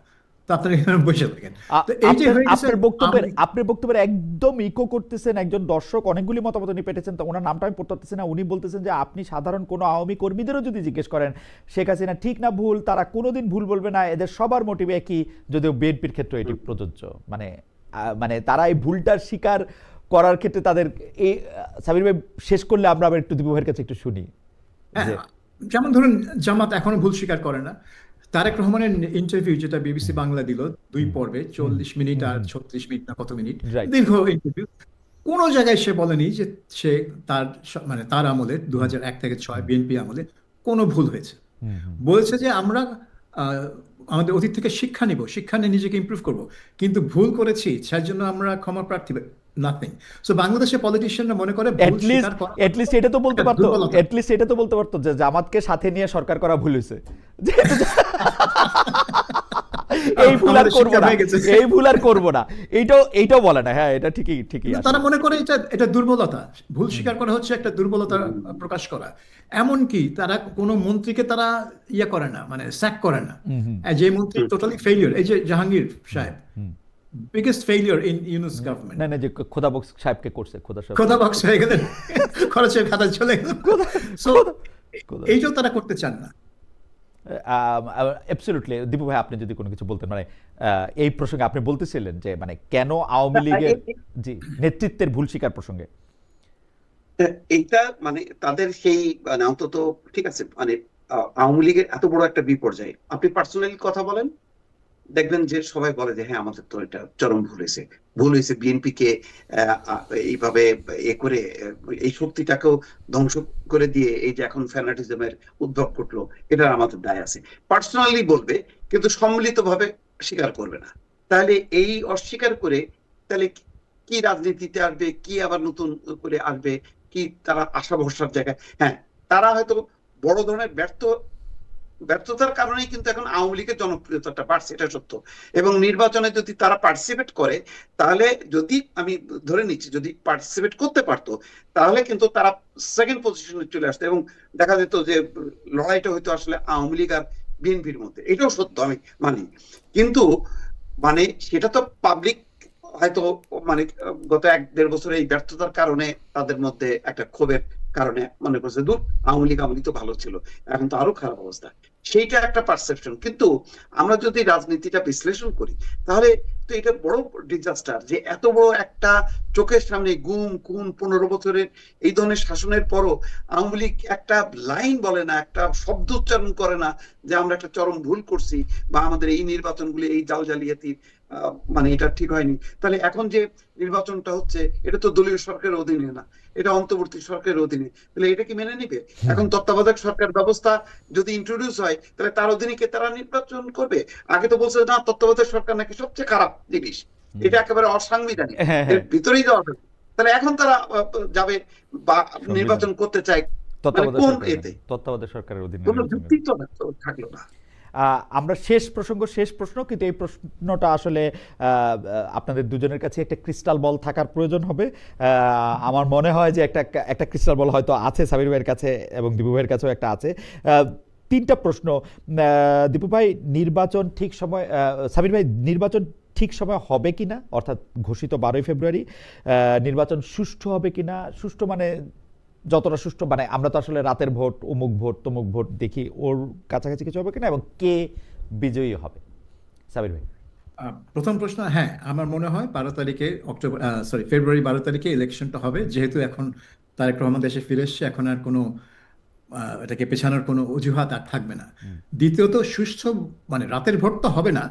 তো আপনারা এখানে বসে থাকেন। আ- তো এই যে আপনার হয়ে গেছে আপনার বক্তব্যের আওয়ামী লীগ। আপনার বক্তব্যের একদম ইকো করতেছেন একজন দর্শক, অনেকগুলি মতামত উনি পেটেছেন, তো ওনার নামটা আমি পড়তে পারতেছি না। উনি বলতেছেন যে আপনি সাধারণ কোনো আওয়ামী কর্মীদেরও যদি জিজ্ঞেস করেন শেখ হাসিনা ঠিক না ভুল, তারা কোনোদিন ভুল বলবে না, এদের সবার মোটিভ একই, যদিও বিএনপির ক্ষেত্রে এটি প্রযোজ্য। মানে মানে তারা এই ভুলটার স্বীকার করার ক্ষেত্রে তাদের এই সাবির ভাই শেষ করলে আমরা আবার একটু দীপু ভাইয়ের কাছে একটু শুনি হ্যাঁ, যে যেমন ধরুন জামাত এখনো ভুল স্বীকার করে না। তারেক রহমানের ইন্টারভিউ যেটা বিবিসি বাংলা দিল 2 পর্বে, 40 মিনিট আর 36 মিনিট না কত মিনিট, রাইট। দীর্ঘ ইন্টারভিউ। কোনো জায়গায় সে বলেনি যে সে তার মানে তার আমলে 2001 থেকে 6 বিএনপি আমলে কোনো ভুল হয়েছে। বলছে যে আমরা আমাদের অতীত থেকে শিক্ষা নিব, শিক্ষা নিয়ে নিজেকে ইমপ্রুভ করব, কিন্তু ভুল করেছি সেই জন্য আমরা ক্ষমা প্রার্থী, নাথিং। সো বাংলাদেশের পলিটিশিয়ানরা মনে করে ভুল স্বীকার করা এটলিস্ট এটা তো বলতে একটা পারতো, দুর্বলতা। এটলিস্ট এটা তো বলতে পারতো যে জামাতকে সাথে নিয়ে সরকার করা ভুল হয়েছে, যেহেতু এই ভুল আর আমাদের করবো শিক্ষা না, হয়ে গেছে। এই ভুল আর করবো না, এইটাও বলে না। হ্যাঁ, এটা ঠিকই ঠিকই কিন্তু আসলে। তারা মনে করে এটা দুর্বলতা, ভুল স্বীকার করা হচ্ছে একটা দুর্বলতা প্রকাশ করা। এমনকি তারা কোনো মন্ত্রীকে তারা ইয়ে করে না, মানে স্যাক করে না। যে মন্ত্রী টোটালি ফেলিওর, এই যে জাহাঙ্গীর সাহেব, biggest failure in Yunus government, না না, যে খোদাবক্স সাহেবকে করছে, খোদা সাহেব খোদা বক্স হয়ে গেলেন, খরচের খাতা চলে গেল। সো খোদা- এইটাও তারা করতে চান না। অ্যাবসলিউটলি। দীপু ভাই, আপনি যদি কোনো কিছু বলতেন, মানে এই প্রসঙ্গে আপনি বলতেছিলেন যে মানে কেন আওয়ামী লীগের জি নেতৃত্বের ভুল স্বীকার প্রসঙ্গে। এইটা মানে তাদের সেই মানে অন্তত ঠিক আছে মানে আওয়ামী লীগের এত বড় একটা বিপর্যয়, আপনি পার্সোনালি কথা বলেন, দেখবেন যে সবাই বলে যে হ্যাঁ আমাদের তো এটা চরম ভুল হয়েছে বিএনপি কে এইভাবে করে এই শক্তিটাকেও ধ্বংস করে দিয়ে এই যে এখন ফ্যানাটিজমের উদ্ভব ঘটলো, এটার আমাদের দায় আছে, পার্সোনালি বলবে, কিন্তু সম্মিলিতভাবে স্বীকার করবে না। তাহলে এই অস্বীকার করে তাহলে কি রাজনীতিতে আসবে, কি আবার নতুন করে আসবে, কি তারা আশা ভরসার জায়গায়? হ্যাঁ, তারা হয়তো বড় ধরনের ব্যর্থতার কারণেই কিন্তু এখন আওয়ামী লীগের জনপ্রিয়তাটা বাড়ছে, এটা সত্য। এবং নির্বাচনে যদি তারা পার্টিসিপেট করে, তাহলে যদি আমি ধরে নিচ্ছি যদি পার্টিসিপেট করতে পারতো, তাহলে কিন্তু তারা সেকেন্ড পজিশনে চলে আসতো এবং দেখা যেত যে লড়াইটা হয়তো আসলে আওয়ামী লীগ আর বিএনপির মধ্যে, এটাও সত্য, আমি মানি। কিন্তু মানে সেটা তো পাবলিক হয়তো মানে গত 1-1.5 বছরের এই ব্যর্থতার কারণে তাদের মধ্যে একটা ক্ষোভের কারণে মনে করছে দূর আওয়ামী লীগ তো ভালো ছিল, এখন তো আরো খারাপ অবস্থা, সেইটা একটা পারসেপশন। কিন্তু আমরা যদি রাজনীতিটা বিশ্লেষণ করি, তাহলে তো এটা বড় ডিজাস্টার যে এত বড় একটা চোখের সামনে গুম খুন 15 বছরের এই ধরনের শাসনের পরও আওয়ামী লীগ একটা লাইন বলে না, একটা শব্দ উচ্চারণ করে না যে আমরা একটা চরম ভুল করছি বা আমাদের এই নির্বাচনগুলি এই জালজালিয়াতি মানে এটা ঠিক হয়নি। তাহলে এখন যে নির্বাচনটা হচ্ছে এটা তো দলীয় সরকারের অধীনে না, এটা অন্তর্বর্তী সরকারের অধীনে, তাহলে এটা কি মেনে নিবে? এখন তত্ত্বাবধায়ক সরকার ব্যবস্থা যদি ইন্ট্রোডিউস হয়, তাহলে তার অধীনে কে তারা নির্বাচন করবে? আগে তো বলছে না তত্ত্বাবধায়ক সরকার নাকি সবচেয়ে খারাপ জিনিস, এটা একেবারে অসাংবিধানিক, হ্যাঁ, এর হ্যাঁ, ভিতরেই যাওয়া যাবে। তাহলে এখন তারা যাবে বা নির্বাচন করতে চায় মানে তত্ত্বাবধায়ক কোন সরকারের এতে? তত্ত্বাবধায়ক সরকারের অধীনে কোনো নির্বাচন যুক্তি তো থাকলো না। আমরা শেষ প্রশ্ন, কিন্তু এই প্রশ্নটা আসলে আপনাদের দুজনের কাছে একটা ক্রিস্টাল বল থাকার প্রয়োজন হবে। আমার মনে হয় যে একটা ক্রিস্টাল বল হয়তো আছে সাবির ভাইয়ের কাছে এবং দীপু ভাইয়ের কাছেও একটা আছে। 3টা প্রশ্ন। দীপু ভাই, নির্বাচন ঠিক সময়, সাবির ভাই নির্বাচন ঠিক সময় হবে কিনা, অর্থাৎ ঘোষিত 12ই ফেব্রুয়ারি, নির্বাচন সুষ্ঠু হবে কিনা, সুষ্ঠু মানে যতটা সুষ্ঠু, মানে আমরা তো আসলে রাতের ভোট, অমুক ভোট তমুক ভোট দেখি, ওর কাছাকাছি কিছু হবে কিনা, এবং কে বিজয়ী হবে? সাবির ভাই। প্রথম প্রশ্ন, হ্যাঁ আমার মনে হয় 12 তারিখে ফেব্রুয়ারি 12 তারিখে ইলেকশনটা হবে, যেহেতু এখন তারেক রহমান দেশে ফিরে এসছে, এখন আর কোনো এটাকে পেছানোর কোনো অজুহাত আর থাকবে না। দ্বিতীয়ত সুষ্ঠু মানে রাতের ভোট তো হবে না,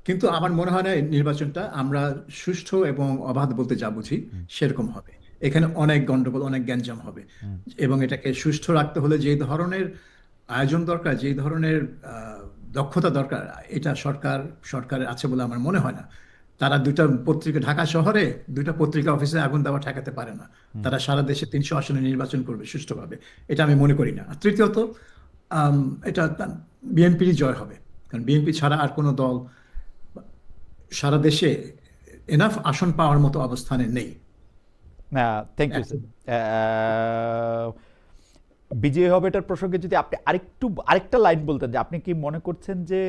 কিন্তু আমার মনে হয় না এই নির্বাচনটা আমরা সুষ্ঠু এবং অবাধ বলতে যা বুঝি সেরকম হবে। এখানে অনেক গন্ডগোল, অনেক গ্যাঞ্জাম হবে, এবং এটাকে সুষ্ঠু রাখতে হলে যে ধরনের আয়োজন দরকার, যে ধরনের দক্ষতা দরকার, এটা সরকারের আছে বলে আমার মনে হয় না। তারা ঢাকা শহরে 2টা পত্রিকা অফিসে আগুন দেওয়া ঠেকাতে পারে না। তারা সারা দেশে 300 আসনে নির্বাচন করবে সুষ্ঠুভাবে, এটা আমি মনে করি না। আর তৃতীয়ত এটা বিএনপিরই জয় হবে, কারণ বিএনপি ছাড়া আর কোনো দল সারা দেশে এনাফ আসন পাওয়ার মতো অবস্থানে নেই। Thank you. বিজয়ী হবে এটার প্রসঙ্গে যদি আপনি আরেকটা লাইন বলতেন, যে আপনি কি মনে করছেন যে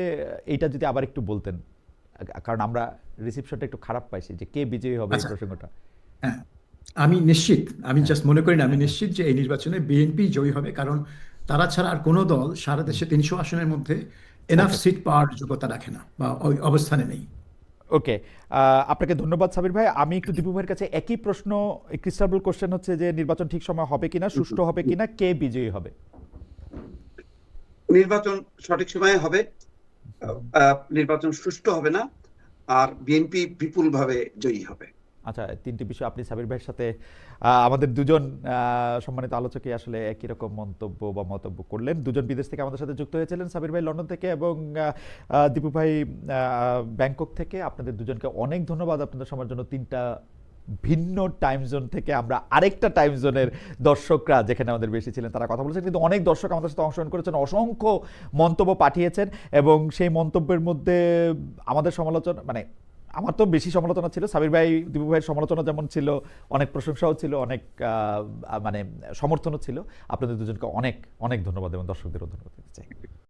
এইটা যদি আবার একটু বলতেন, কারণ আমরা রিসিপশনটা একটু খারাপ পাইছি যে কে বিজয়ী হবে এই আচ্ছা, প্রসঙ্গটা। হ্যাঁ, আমি নিশ্চিত, আমি হ্যাঁ জাস্ট মনে করি না, আমি হ্যাঁ হ্যাঁ নিশ্চিত যে এই নির্বাচনে বিএনপি জয়ী হবে, কারণ তারা ছাড়া আর কোনো দল সারা দেশে 300 আসনের মধ্যে এনাফ পৌঁছাচ্ছে। সিট পাওয়ার যোগ্যতা রাখে না বা ওই অবস্থানে নেই। ওকে, আপনাকে ধন্যবাদ সাবির ভাই। আমি একটু দীপু ভাইয়ের কাছে একই প্রশ্ন, ক্রিস্টাল বল কোশ্চেন হচ্ছে যে নির্বাচন ঠিক সময় হবে কিনা, সুষ্ঠু হবে কিনা, কে বিজয়ী হবে? নির্বাচন সঠিক সময়ে হবে, নির্বাচন সুষ্ঠু হবে না, আর বিএনপি বিপুলভাবে জয়ী হবে। আচ্ছা, তিনটি বিষয় আপনি সাবির ভাইয়ের সাথে আমাদের দুজন সম্মানিত আলোচকই আসলে একই রকম মন্তব্য বা মন্তব্য করলেন। দুজন বিদেশ থেকে আমাদের সাথে যুক্ত হয়েছিলেন, সাবির ভাই লন্ডন থেকে এবং দীপু ভাই ব্যাংকক থেকে। আপনাদের দুজনকে অনেক ধন্যবাদ আপনাদের সময়ের জন্য। তিনটা ভিন্ন টাইম জোন থেকে আমরা আরেকটা টাইম জোনের দর্শকরা যেখানে আমাদের বেশি ছিলেন তারা কথা বলেছেন, কিন্তু অনেক দর্শক আমাদের সাথে অংশগ্রহণ করেছেন, অসংখ্য মন্তব্য পাঠিয়েছেন এবং সেই মন্তব্যের মধ্যে আমাদের সমালোচনা, মানে আমার তো বেশি সমালোচনা ছিল, সাবির ভাই দীপু ভাইয়ের সমালোচনা যেমন ছিল, অনেক প্রশংসাও ছিল, অনেক মানে সমর্থনও ছিল। আপনাদের দুজনকে অনেক অনেক ধন্যবাদ এবং দর্শকদেরও ধন্যবাদ দিতে চাই।